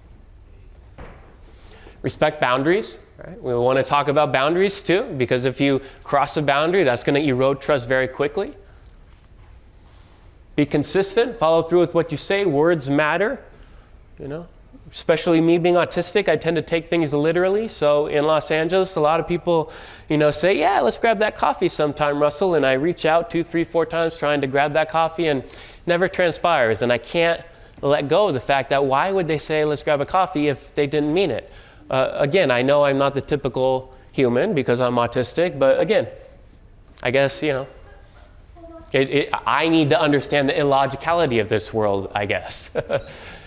Respect boundaries. Right? We want to talk about boundaries too, because if you cross a boundary, that's going to erode trust very quickly. Be consistent. Follow through with what you say. Words matter. Especially me being autistic, I tend to take things literally. So in Los Angeles, a lot of people, say, "Yeah, let's grab that coffee sometime, Russell." And I reach out 2, 3, 4 times trying to grab that coffee and never transpires. And I can't let go of the fact that why would they say, "Let's grab a coffee," if they didn't mean it? Again, I know I'm not the typical human because I'm autistic, but again, I guess, I need to understand the illogicality of this world, I guess.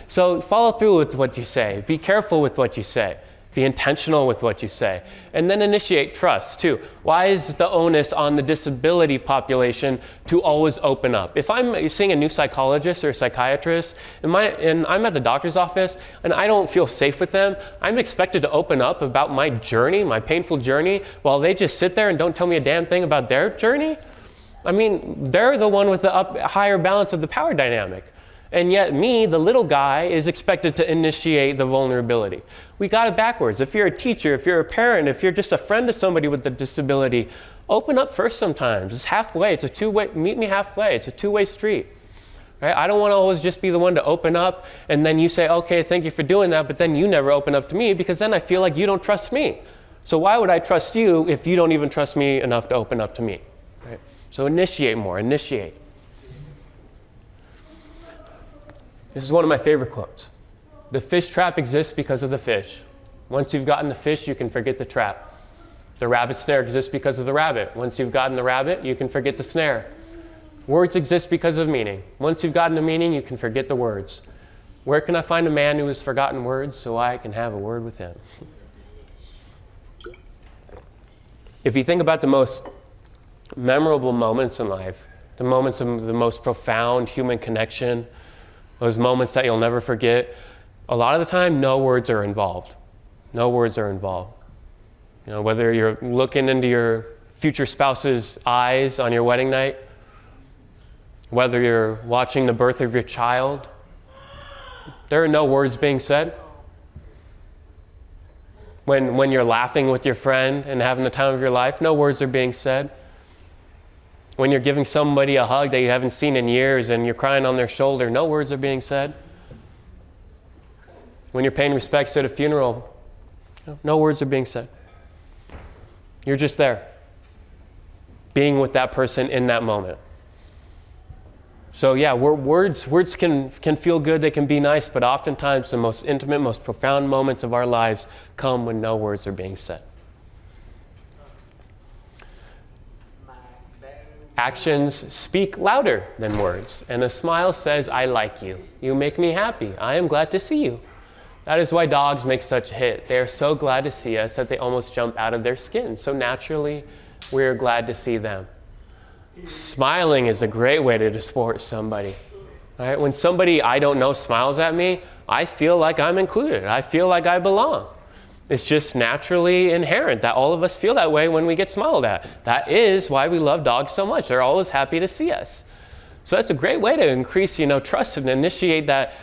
So follow through with what you say. Be careful with what you say. Be intentional with what you say. And then initiate trust, too. Why is the onus on the disability population to always open up? If I'm seeing a new psychologist or psychiatrist, and I'm at the doctor's office, and I don't feel safe with them, I'm expected to open up about my journey, my painful journey, while they just sit there and don't tell me a damn thing about their journey? I mean, they're the one with the higher balance of the power dynamic. And yet me, the little guy, is expected to initiate the vulnerability. We got it backwards. If you're a teacher, if you're a parent, if you're just a friend of somebody with a disability, open up first sometimes. It's halfway. It's a two-way, meet me halfway. It's a two-way street. Right? I don't want to always just be the one to open up and then you say, "Okay, thank you for doing that," but then you never open up to me because then I feel like you don't trust me. So why would I trust you if you don't even trust me enough to open up to me? Right? So initiate more, initiate. This is one of my favorite quotes. The fish trap exists because of the fish. Once you've gotten the fish, you can forget the trap. The rabbit snare exists because of the rabbit. Once you've gotten the rabbit, you can forget the snare. Words exist because of meaning. Once you've gotten the meaning, you can forget the words. Where can I find a man who has forgotten words so I can have a word with him? If you think about the most memorable moments in life, the moments of the most profound human connection, those moments that you'll never forget, a lot of the time, no words are involved. No words are involved. You know, whether you're looking into your future spouse's eyes on your wedding night, whether you're watching the birth of your child, there are no words being said. When you're laughing with your friend and having the time of your life, no words are being said. When you're giving somebody a hug that you haven't seen in years and you're crying on their shoulder, no words are being said. When you're paying respects at a funeral, no words are being said. You're just there, being with that person in that moment. So yeah, words can feel good, they can be nice, but oftentimes the most intimate, most profound moments of our lives come when no words are being said. Actions speak louder than words, and a smile says, I like you. You make me happy. I am glad to see you. That is why dogs make such a hit. They are so glad to see us that they almost jump out of their skin. So naturally, we're glad to see them. Smiling is a great way to support somebody. Right? When somebody I don't know smiles at me, I feel like I'm included. I feel like I belong. It's just naturally inherent that all of us feel that way when we get smiled at. That is why we love dogs so much. They're always happy to see us. So that's a great way to increase, trust and initiate that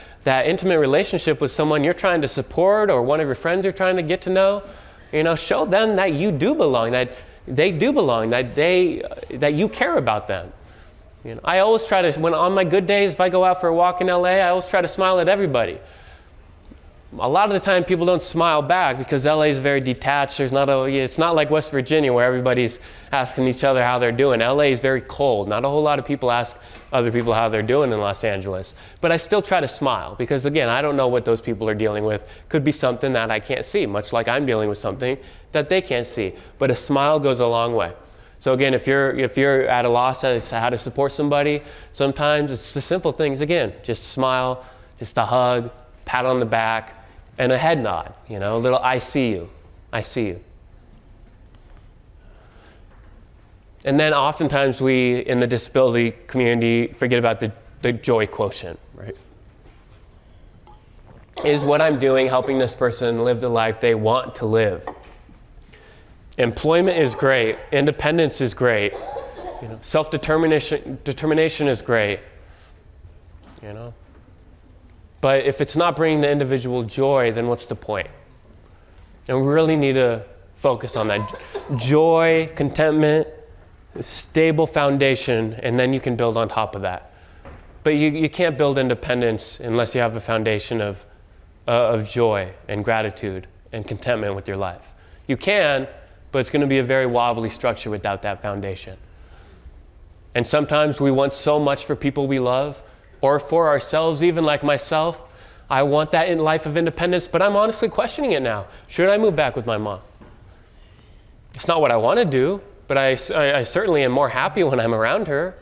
intimate relationship with someone you're trying to support or one of your friends you're trying to get to know. Show them that you do belong, that they do belong, that you care about them. I always try to, when on my good days, if I go out for a walk in LA, I always try to smile at everybody. A lot of the time people don't smile back because LA is very detached. It's not like West Virginia where everybody's asking each other how they're doing. LA is very cold. Not a whole lot of people ask other people how they're doing in Los Angeles. But I still try to smile because, again, I don't know what those people are dealing with. Could be something that I can't see, much like I'm dealing with something that they can't see. But a smile goes a long way. So again, if you're at a loss as to how to support somebody, sometimes it's the simple things. Again, just smile, just a hug, pat on the back, and a head nod, a little I see you, I see you. And then oftentimes we, in the disability community, forget about the joy quotient, right? Is what I'm doing helping this person live the life they want to live? Employment is great, independence is great, self-determination is great, But if it's not bringing the individual joy, then what's the point? And we really need to focus on that. Joy, contentment, stable foundation, and then you can build on top of that. But you can't build independence unless you have a foundation of joy and gratitude and contentment with your life. You can, but it's going to be a very wobbly structure without that foundation. And sometimes we want so much for people we love, or for ourselves, even like myself. I want that in life of independence, but I'm honestly questioning it now. Should I move back with my mom? It's not what I want to do, but I certainly am more happy when I'm around her.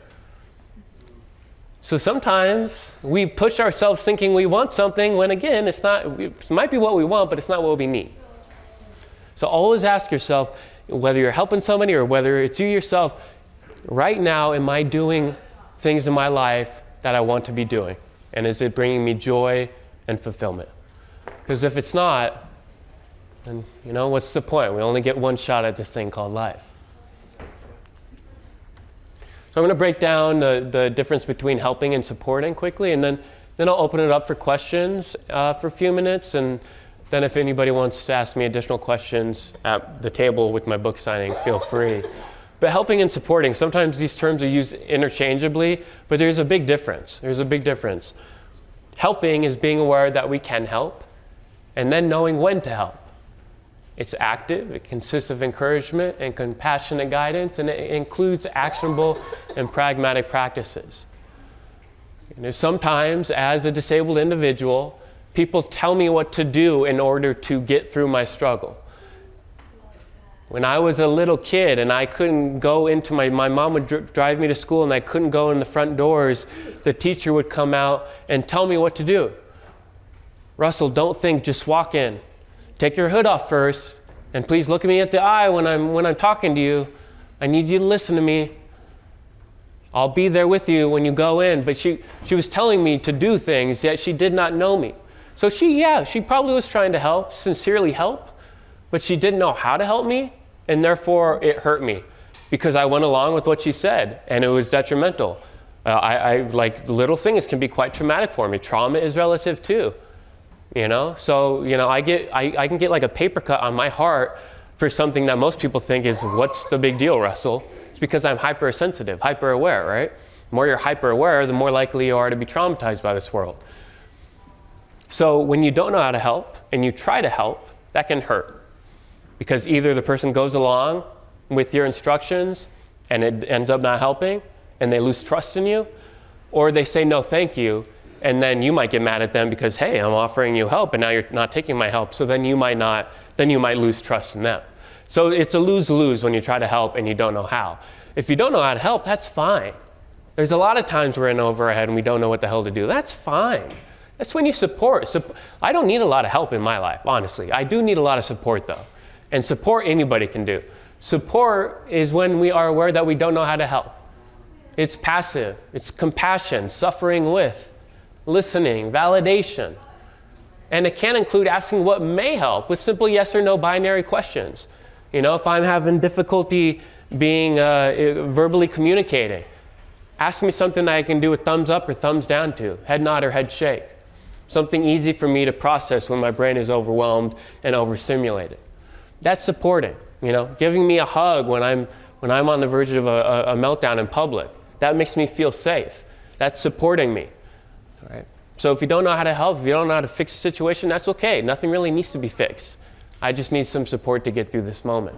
So sometimes we push ourselves thinking we want something when, again, it might be what we want, but it's not what we need. So always ask yourself, whether you're helping somebody or whether it's you yourself, right now, am I doing things in my life that I want to be doing? And is it bringing me joy and fulfillment? Because if it's not, then, what's the point? We only get one shot at this thing called life. So I'm going to break down the difference between helping and supporting quickly, and then I'll open it up for questions for a few minutes, and then if anybody wants to ask me additional questions at the table with my book signing, feel free. But helping and supporting, sometimes these terms are used interchangeably, but there's a big difference. Helping is being aware that we can help, and then knowing when to help. It's active, it consists of encouragement and compassionate guidance, and it includes actionable and pragmatic practices. Sometimes, as a disabled individual, people tell me what to do in order to get through my struggle. When I was a little kid and I couldn't go into my mom would drive me to school and I couldn't go in the front doors, the teacher would come out and tell me what to do. Russell, don't think, just walk in. Take your hood off first, and please look at me at the eye when I'm talking to you. I need you to listen to me. I'll be there with you when you go in. But she was telling me to do things, yet she did not know me. So she probably was trying to help, sincerely help, but she didn't know how to help me, and therefore it hurt me because I went along with what she said, and it was detrimental. I like little things can be quite traumatic for me. Trauma is relative too. So I can get like a paper cut on my heart for something that most people think is, what's the big deal, Russell? It's because I'm hypersensitive, hyper-aware, right? The more you're hyper-aware, the more likely you are to be traumatized by this world. So when you don't know how to help and you try to help, that can hurt. Because either the person goes along with your instructions and it ends up not helping and they lose trust in you, or they say no thank you, and then you might get mad at them because, hey, I'm offering you help and now you're not taking my help. So then you might lose trust in them. So it's a lose-lose when you try to help and you don't know how. If you don't know how to help, that's fine. There's a lot of times we're in over our head and we don't know what the hell to do. That's fine. That's when you support. I don't need a lot of help in my life, honestly. I do need a lot of support though. And support anybody can do. Support is when we are aware that we don't know how to help. It's passive. It's compassion, suffering with, listening, validation. And it can include asking what may help with simple yes or no binary questions. If I'm having difficulty being verbally communicating, ask me something that I can do with thumbs up or thumbs down to, head nod or head shake. Something easy for me to process when my brain is overwhelmed and overstimulated. That's supporting. Giving me a hug when I'm on the verge of a meltdown in public. That makes me feel safe. That's supporting me. All right. So if you don't know how to help, if you don't know how to fix a situation, that's okay. Nothing really needs to be fixed. I just need some support to get through this moment.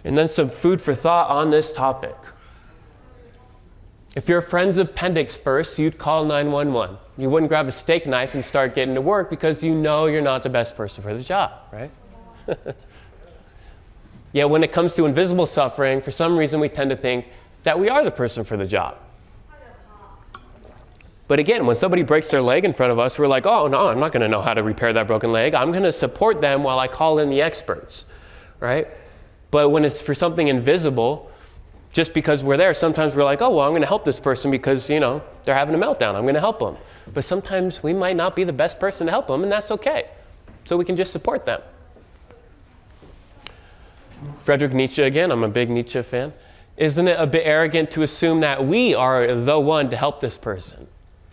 And then some food for thought on this topic. If your friend's appendix bursts, you'd call 911. You wouldn't grab a steak knife and start getting to work because you know you're not the best person for the job, right? Yet when it comes to invisible suffering, for some reason we tend to think that we are the person for the job. But again, when somebody breaks their leg in front of us, we're like, oh no, I'm not going to know how to repair that broken leg. I'm going to support them while I call in the experts, right? But when it's for something invisible, just because we're there, sometimes we're like, oh, well, I'm going to help this person because, they're having a meltdown. I'm going to help them. But sometimes we might not be the best person to help them, and that's okay. So we can just support them. Friedrich Nietzsche again, I'm a big Nietzsche fan. Isn't it a bit arrogant to assume that we are the one to help this person?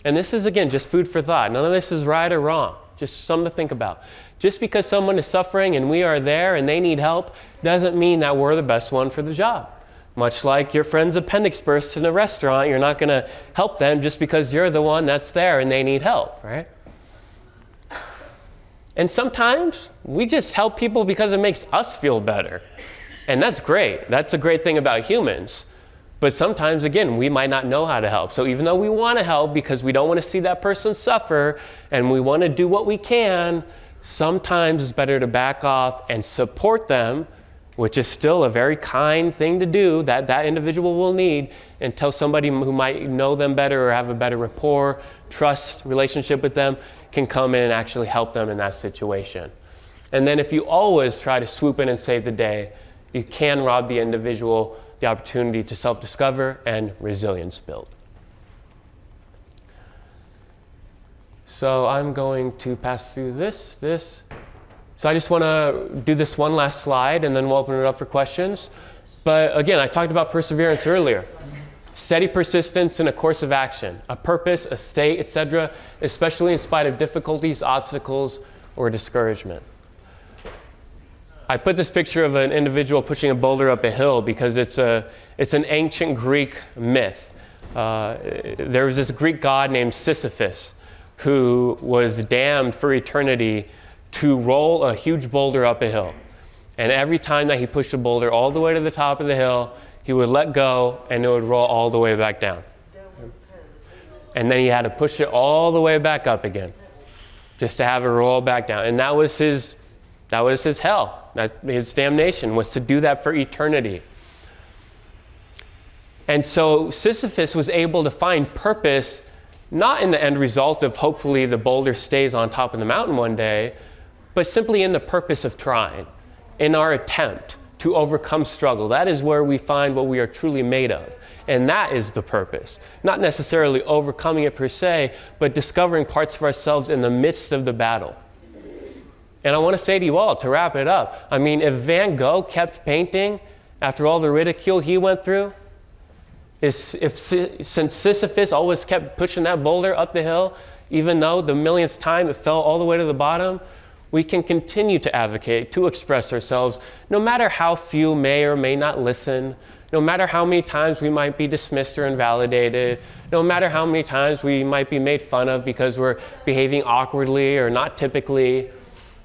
And this is, again, just food for thought. None of this is right or wrong. Just something to think about. Just because someone is suffering and we are there and they need help doesn't mean that we're the best one for the job. Much like your friend's appendix bursts in a restaurant, you're not going to help them just because you're the one that's there and they need help, right? And sometimes we just help people because it makes us feel better. And that's great. That's a great thing about humans. But sometimes, again, we might not know how to help. So even though we want to help because we don't want to see that person suffer and we want to do what we can, sometimes it's better to back off and support them, which is still a very kind thing to do that individual will need, until somebody who might know them better or have a better rapport, trust relationship with them can come in and actually help them in that situation. And then if you always try to swoop in and save the day, you can rob the individual the opportunity to self-discover and resilience build. So I'm going to pass through this. So I just want to do this one last slide and then we'll open it up for questions. But again, I talked about perseverance earlier. Steady persistence in a course of action, a purpose, a state, etc., especially in spite of difficulties, obstacles, or discouragement. I put this picture of an individual pushing a boulder up a hill because it's an ancient Greek myth. There was this Greek god named Sisyphus who was damned for eternity to roll a huge boulder up a hill. And every time that he pushed a boulder all the way to the top of the hill, he would let go and it would roll all the way back down. And then he had to push it all the way back up again, just to have it roll back down. And that was his hell. His damnation was to do that for eternity. And so Sisyphus was able to find purpose, not in the end result of hopefully the boulder stays on top of the mountain one day, but simply in the purpose of trying, in our attempt to overcome struggle. That is where we find what we are truly made of. And that is the purpose. Not necessarily overcoming it per se, but discovering parts of ourselves in the midst of the battle. And I want to say to you all, to wrap it up, I mean, if Van Gogh kept painting after all the ridicule he went through, since Sisyphus always kept pushing that boulder up the hill, even though the millionth time it fell all the way to the bottom, we can continue to advocate, to express ourselves, no matter how few may or may not listen, no matter how many times we might be dismissed or invalidated, no matter how many times we might be made fun of because we're behaving awkwardly or not typically.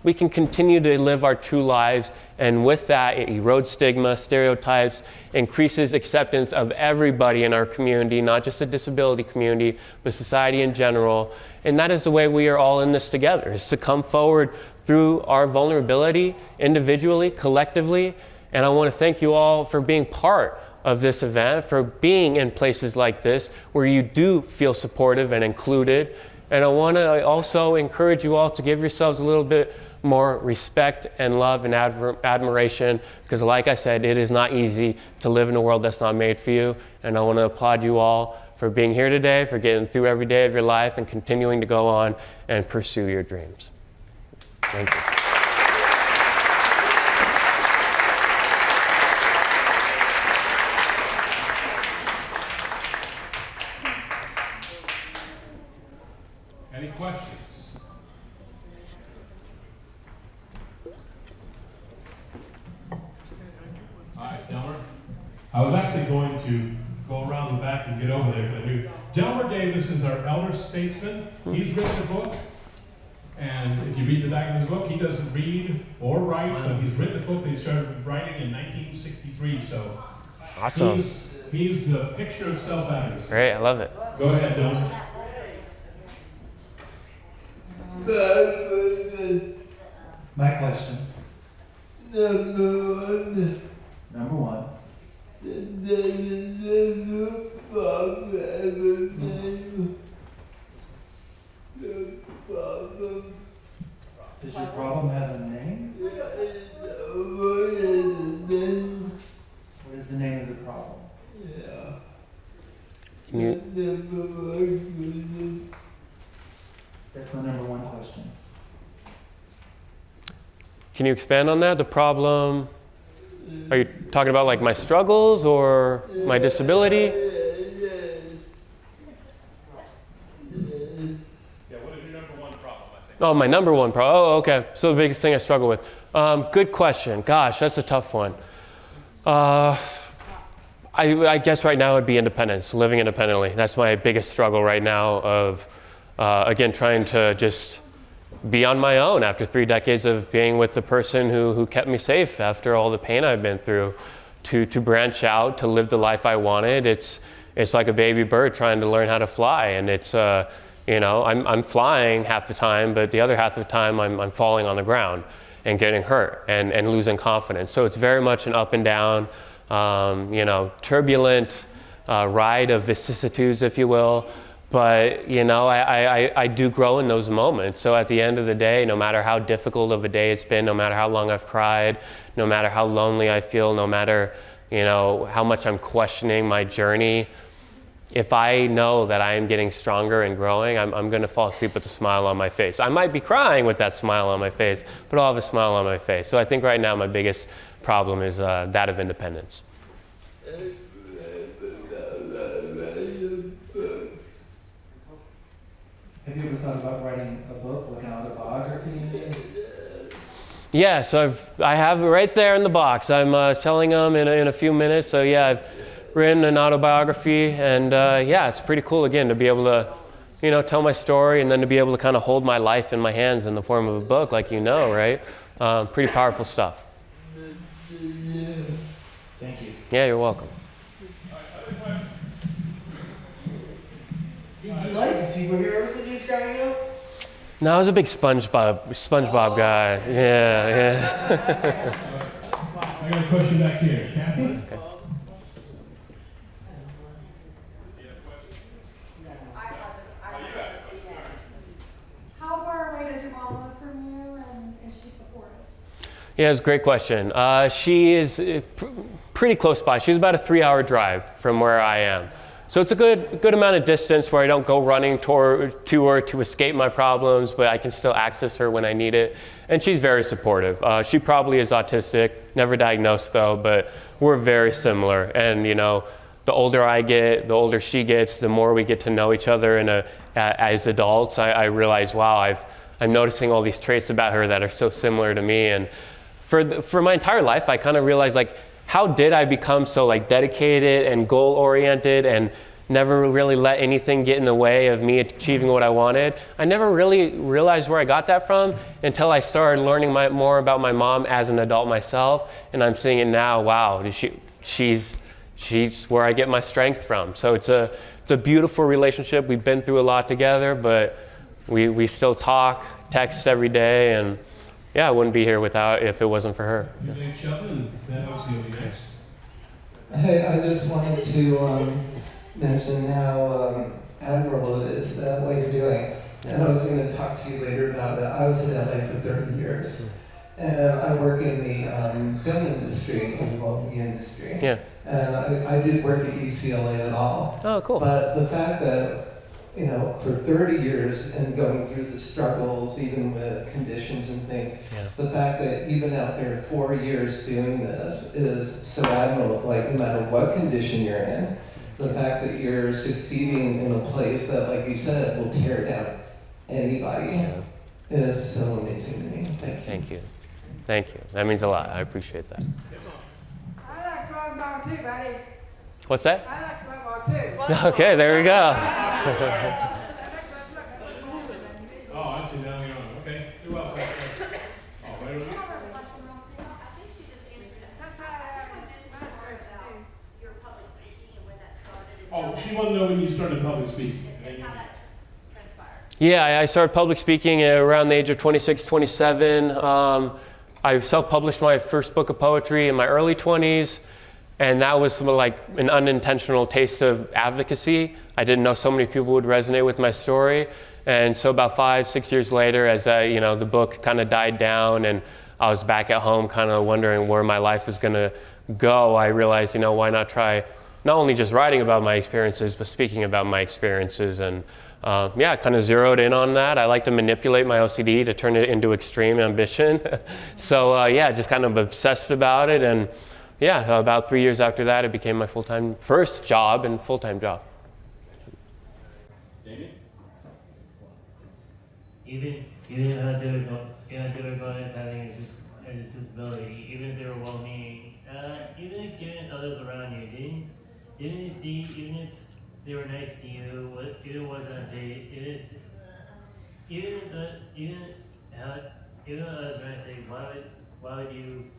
We can continue to live our true lives, and with that, it erodes stigma, stereotypes, increases acceptance of everybody in our community, not just the disability community, but society in general. And that is the way we are all in this together, is to come forward through our vulnerability, individually, collectively. And I want to thank you all for being part of this event, for being in places like this, where you do feel supportive and included. And I want to also encourage you all to give yourselves a little bit more respect and love and admiration, because like I said, it is not easy to live in a world that's not made for you. And I want to applaud you all for being here today, for getting through every day of your life and continuing to go on and pursue your dreams. Thank you. Any questions? All right, Delmer. I was actually going to go around the back and get over there, but I knew Delmer Davis is our elder statesman. He's written a book, and if you read the back of his book, he doesn't read or write, but he's written a book that he started writing in 1963. So Awesome. He's the picture of self-advocacy. Great, I love it. Go ahead, Delmer. My question. Number one. Does your problem have a name? What is the name of the problem? That's my number one question. Can you expand on that? The problem, are you talking about like my struggles or my disability? Yeah, what is your number one problem, I think? Oh, my number one problem. Oh, okay. So the biggest thing I struggle with. Good question. Gosh, that's a tough one. I guess right now it would be independence, living independently. That's my biggest struggle right now of, again, trying to just be on my own after 3 decades of being with the person who kept me safe after all the pain I've been through, to branch out, to live the life I wanted. It's like a baby bird trying to learn how to fly, and it's, I'm flying half the time, but the other half of the time I'm falling on the ground and getting hurt and losing confidence. So it's very much an up and down, turbulent ride of vicissitudes, if you will. But, I do grow in those moments. So at the end of the day, no matter how difficult of a day it's been, no matter how long I've cried, no matter how lonely I feel, no matter, how much I'm questioning my journey, if I know that I am getting stronger and growing, I'm going to fall asleep with a smile on my face. I might be crying with that smile on my face, but I'll have a smile on my face. So I think right now my biggest problem is that of independence. Have you ever thought about writing a book, like an autobiography? Yeah, so I have it right there in the box. I'm selling them in a few minutes. So yeah, I've written an autobiography, and it's pretty cool again to be able to, tell my story, and then to be able to kind of hold my life in my hands in the form of a book, like right? Pretty powerful stuff. Thank you. Yeah, you're welcome. Did like superheroes when you was growing up? No, I was a big SpongeBob guy. Yeah. I got a question back here. Kathy? Okay. How far away does your mom live from you, and is she supportive? Yeah, it's a great question. She is pretty close by. She's about a 3-hour drive from where I am. So it's a good amount of distance where I don't go running to her to escape my problems, but I can still access her when I need it. And she's very supportive. She probably is autistic, never diagnosed though, but we're very similar. And you know, the older I get, the older she gets, the more we get to know each other. And as adults, I realize, wow, I'm noticing all these traits about her that are so similar to me. And for my entire life, I kind of realized, like, how did I become so like dedicated and goal-oriented and never really let anything get in the way of me achieving what I wanted? I never really realized where I got that from until I started learning more about my mom as an adult myself, and I'm seeing it now. Wow, she's where I get my strength from. So it's a beautiful relationship. We've been through a lot together, but we still talk, text every day, and yeah, I wouldn't be here if it wasn't for her. Your name's Sheldon, and then obviously you'll be next. Hey, I just wanted to mention how admirable it is, what you're doing. And I was going to talk to you later about it. I was in LA for 30 years, and I work in the film industry, in the movie industry. Yeah. And I did work at UCLA at all. Oh, cool. But the fact that, you know, for 30 years and going through the struggles, even with conditions and things, the fact that you've been out there 4 years doing this is so admirable. Like, no matter what condition you're in, the fact that you're succeeding in a place that, like you said, will tear down anybody is so amazing to me. Thank you. Thank you. That means a lot. I appreciate that. I like SpongeBob too, buddy. What's that? I like SpongeBob too. Okay, there we go. Oh, actually, now you're on. Okay. Who else? Oh, right over here. Oh, she wanted to know when you started public speaking. Yeah, I started public speaking around the age of 26, 27. I self-published my first book of poetry in my early 20s, and that was like an unintentional taste of advocacy. I didn't know so many people would resonate with my story. And so about 5-6 years later, as the book kind of died down and I was back at home kind of wondering where my life was going to go, I realized, why not try not only just writing about my experiences, but speaking about my experiences. And kind of zeroed in on that. I like to manipulate my OCD to turn it into extreme ambition. So just kind of obsessed about it. And about 3 years after that, it became my first job and full-time job. Even everybody is having a disability, even if they were well-meaning, even if giving others around you, didn't you see, even if they were nice to you, even wasn't a date, even though I was trying to say, why would you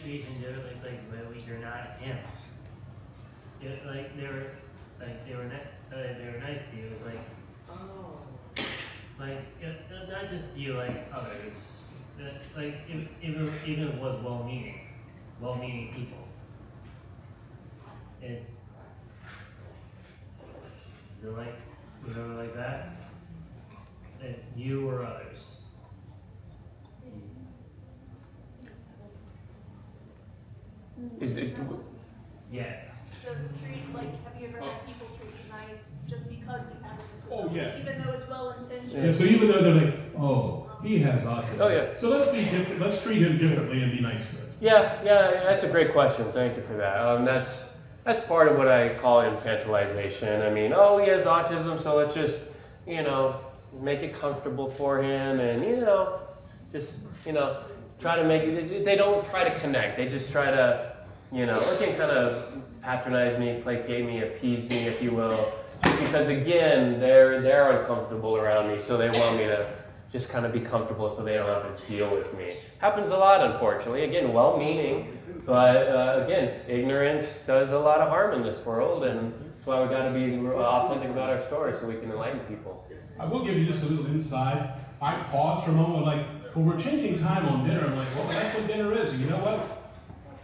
treat him differently? It's like, well, you're not him. They were nice to you. It's like, not just you, like others. Even if it was well-meaning people. Is it like that? That you or others? Is it? Yes. So have you ever had people treat you nice just because you have a disability? Oh, yeah. Even though it's well-intentioned? Yeah, so even though they're like, oh, he has autism. Oh, yeah. So let's be different. Let's treat him differently and be nice to him. Yeah, that's a great question. Thank you for that. That's part of what I call infantilization. I mean, he has autism, so let's just, make it comfortable for him and, try to make it, they don't try to connect. They just try to, again, kind of patronize me, placate me, appease me, if you will. Just because, again, they're uncomfortable around me, so they want me to just kind of be comfortable so they don't have to deal with me. Happens a lot, unfortunately. Again, well-meaning, But again, ignorance does a lot of harm in this world, and that's why we got to be authentic about our story so we can enlighten people. I will give you just a little insight. I paused for a moment, like, well, we're changing time on dinner. I'm like, well, that's what dinner is. And you know what?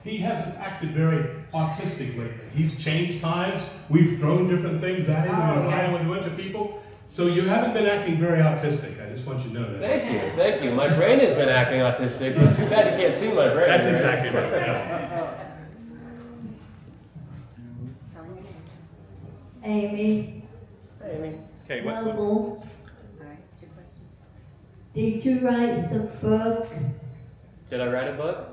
He hasn't acted very autistic lately. He's changed times. We've thrown different things at him and with a bunch of people. So you haven't been acting very autistic. I just want you to know that. Thank you. My brain has been acting autistic, but too bad you can't see my brain. That's exactly right. Yeah. Amy. Amy. Okay, what? Noble. All right, two questions. Did you write some book? Did I write a book?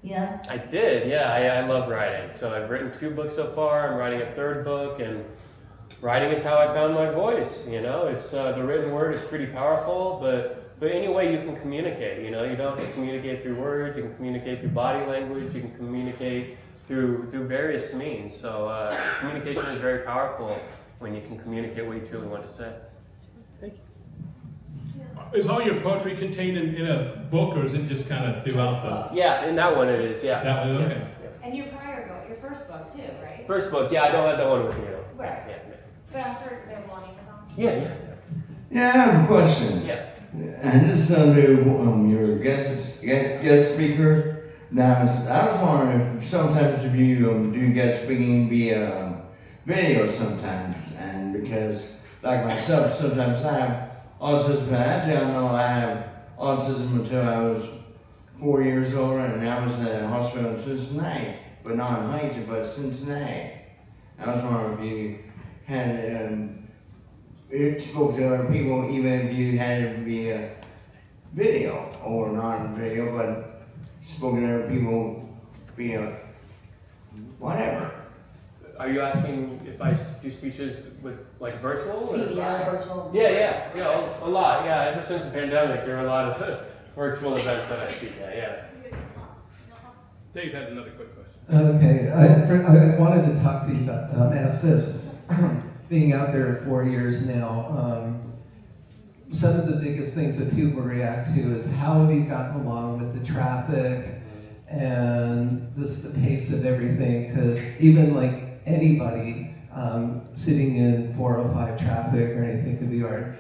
Yeah. I did, yeah. I love writing. So I've written 2 books so far. I'm writing a 3rd book, and writing is how I found my voice. You know, it's the written word is pretty powerful, but any way you can communicate. You know, you don't have to communicate through words. You can communicate through body language. You can communicate through various means. So communication is very powerful when you can communicate what you truly want to say. Thank you. Is all your poetry contained in a book, or is it just kind of throughout the? Yeah, in that one it is. Yeah. That one, okay. And your prior book, your first book too, right? First book, yeah. I don't have that one with me. Right. Yeah. But I'm sure it's available on Amazon. Yeah. Yeah, I have a question. Yeah. And this is under your guest speaker. Now, I was wondering if sometimes if you do guest speaking via video sometimes, and because like myself, sometimes I have autism, and I didn't know I have autism until I was 4 years old, and I was in a hospital in Cincinnati, but not in Huntington, but Cincinnati. I was wondering if you had it spoke to other people, even if you had it via video or not video, but spoken to other people via whatever. Are you asking if I do speeches with like virtual? Or? Virtual. Yeah, a lot. Yeah, ever since the pandemic, there are a lot of virtual events that I speak at. Yeah. Dave has another quick question. Okay, I wanted to talk to you about, ask this. Being out there 4 years now, some of the biggest things that people react to is how have you gotten along with the traffic and the pace of everything, because even like anybody sitting in 405 traffic or anything could be hard.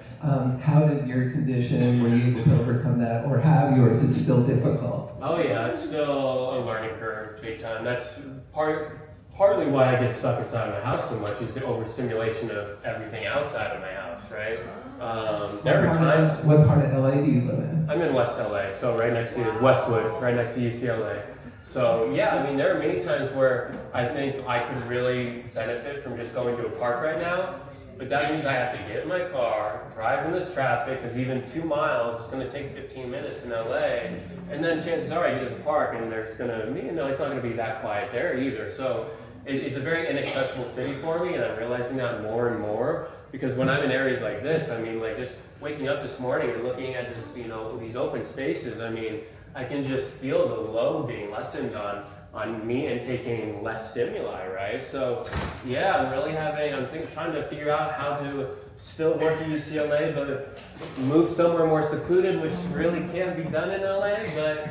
How did your condition, were you able to overcome that, or have yours, it's still difficult? Oh yeah, it's still a learning curve, big time. That's partly why I get stuck inside my house so much, is the overstimulation of everything outside of my house, right? There are times. What part of LA do you live in? I'm in West LA, so right next to Westwood, right next to UCLA. So yeah, I mean, there are many times where I think I could really benefit from just going to a park right now, but that means I have to get in my car, drive in this traffic, because even 2 miles is going to take 15 minutes in LA, and then chances are I get to the park and there's going to, it's not going to be that quiet there either. So it's a very inaccessible city for me, and I'm realizing that more and more, because when I'm in areas like this, I mean, like just waking up this morning and looking at this, these open spaces, I mean, I can just feel the load being lessened on me and taking less stimuli, right? So yeah, I'm trying to figure out how to still work at UCLA, but move somewhere more secluded, which really can't be done in LA, but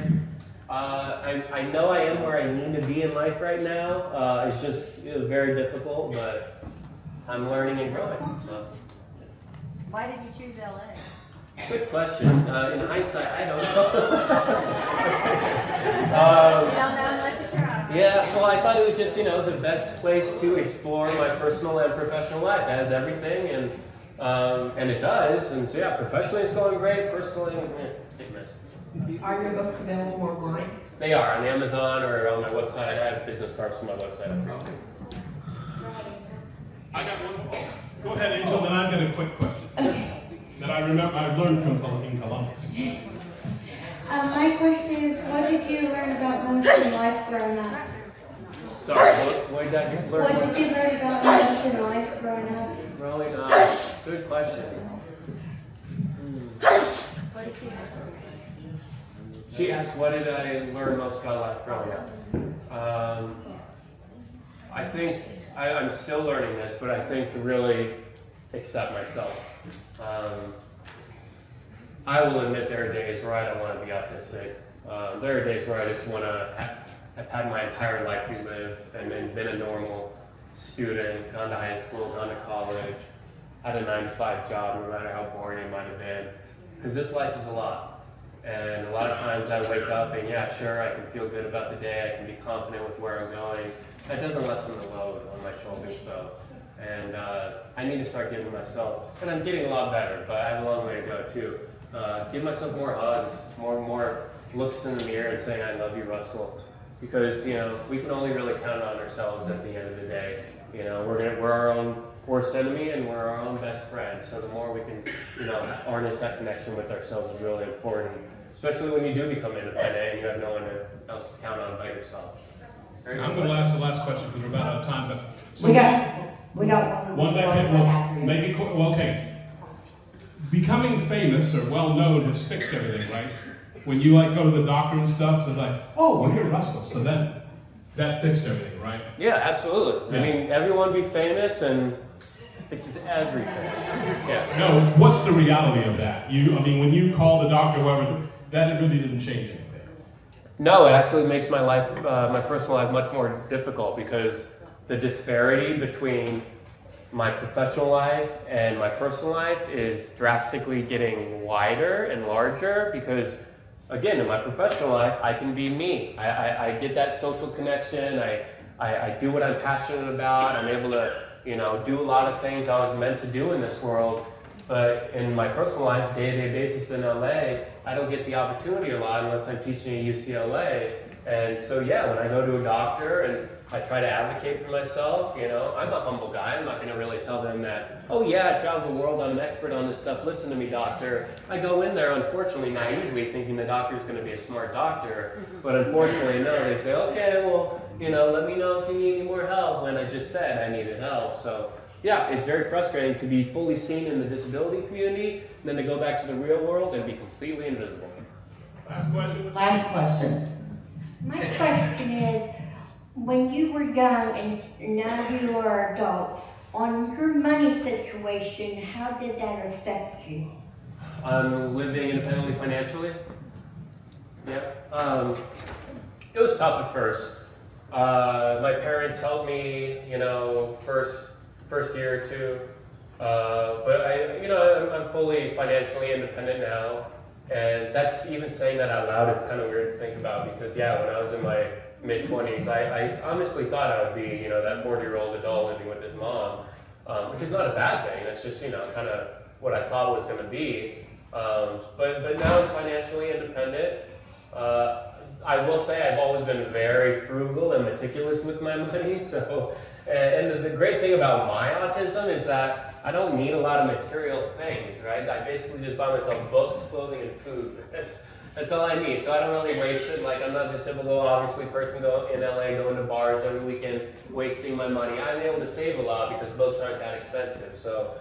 I know I am where I need to be in life right now. It's just very difficult, but I'm learning and growing. So. Why did you choose LA? Good question. In hindsight, I don't know. You don't know unless you try. Yeah, well, I thought it was just, the best place to explore my personal and professional life. It has everything, and it does. And so, yeah, professionally it's going great. Personally, big mess. Are your books available online? They are on Amazon or on my website. I have business cards from my website. I got one more. Go ahead, Angel, then I've got a quick question. Okay. That I learned from Columbus. My question is, what did you learn about most in life growing up? Sorry, what did I learn? What did you learn about most in life growing up? Growing up. Good question. What did she ask? She asked, what did I learn most about life growing up? I think I'm still learning this, but I think to really accept myself. I will admit there are days where I don't want to be autistic. There are days where I just want to I've had my entire life relived and then been a normal student, gone to high school, gone to college, had a 9-to-5 job, no matter how boring it might have been. Because this life is a lot. And a lot of times I wake up and yeah, sure, I can feel good about the day, I can be confident with where I'm going. That doesn't lessen the load on my shoulders though. And I need to start giving myself, and I'm getting a lot better, but I have a long way to go too. Give myself more hugs, more looks in the mirror and saying, I love you, Russell. Because, you know, we can only really count on ourselves at the end of the day. You know, we're our own worst enemy and we're our own best friend. So the more we can, you know, harness that connection with ourselves is really important. Especially when you do become independent and you have no one else to count on but yourself. I'm going to ask the last question because we're about out of time. But so We got one back in. Well, make it quick. Well, okay. Becoming famous or well known has fixed everything, right? When you like go to the doctor and stuff, so it's like, oh, well, you're Russell, so that fixed everything, right? Yeah, absolutely. Yeah. I mean, everyone be famous and it fixes everything. Yeah. No, what's the reality of that? I mean, when you call the doctor, whoever, that really didn't change anything. No, it actually makes my life, my personal life, much more difficult because the disparity between my professional life and my personal life is drastically getting wider and larger because, again, in my professional life, I can be me. I get that social connection. I do what I'm passionate about. I'm able to, you know, do a lot of things I was meant to do in this world. But in my personal life, day-to-day basis in LA, I don't get the opportunity a lot unless I'm teaching at UCLA. And so, yeah, when I go to a doctor and I try to advocate for myself, you know, I'm a humble guy. I'm not going to really tell them that, oh yeah, I travel the world, I'm an expert on this stuff, listen to me, doctor. I go in there, unfortunately, naively, thinking the doctor's going to be a smart doctor. But unfortunately, no, they say, okay, well, you know, let me know if you need any more help when I just said I needed help. So, yeah, it's very frustrating to be fully seen in the disability community and then to go back to the real world and be completely invisible. Last question. Last question. My question is, when you were young and now you are adult, on your money situation, how did that affect you? Living independently financially? Yeah. It was tough at first. My parents helped me, you know, first year or two. But I'm fully financially independent now. And that's even saying that out loud is kind of weird to think about because, yeah, when I was in my mid-20s, I honestly thought I would be, you know, that 40-year-old adult living with his mom, which is not a bad thing. That's just, you know, kind of what I thought was going to be. But now I'm financially independent. I will say I've always been very frugal and meticulous with my money. So, and the great thing about my autism is that I don't need a lot of material things, right? I basically just buy myself books, clothing, and food. That's all I need. So I don't really waste it. Like I'm not the typical, obviously, person in LA going to bars every weekend, wasting my money. I'm able to save a lot because books aren't that expensive. So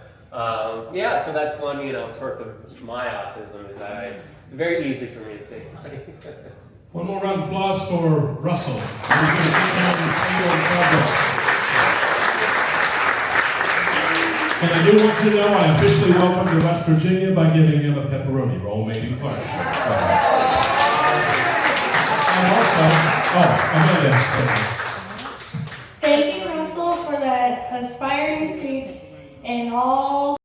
yeah, so that's one, you know, perk of my autism is that it's very easy for me to save money. One more round of applause for Russell. He's going to take down his single project. And I do want you to know I officially welcome to West Virginia by giving him a pepperoni roll made in Clarksville. And also, Amanda. Thank you, Russell, for that inspiring speech and all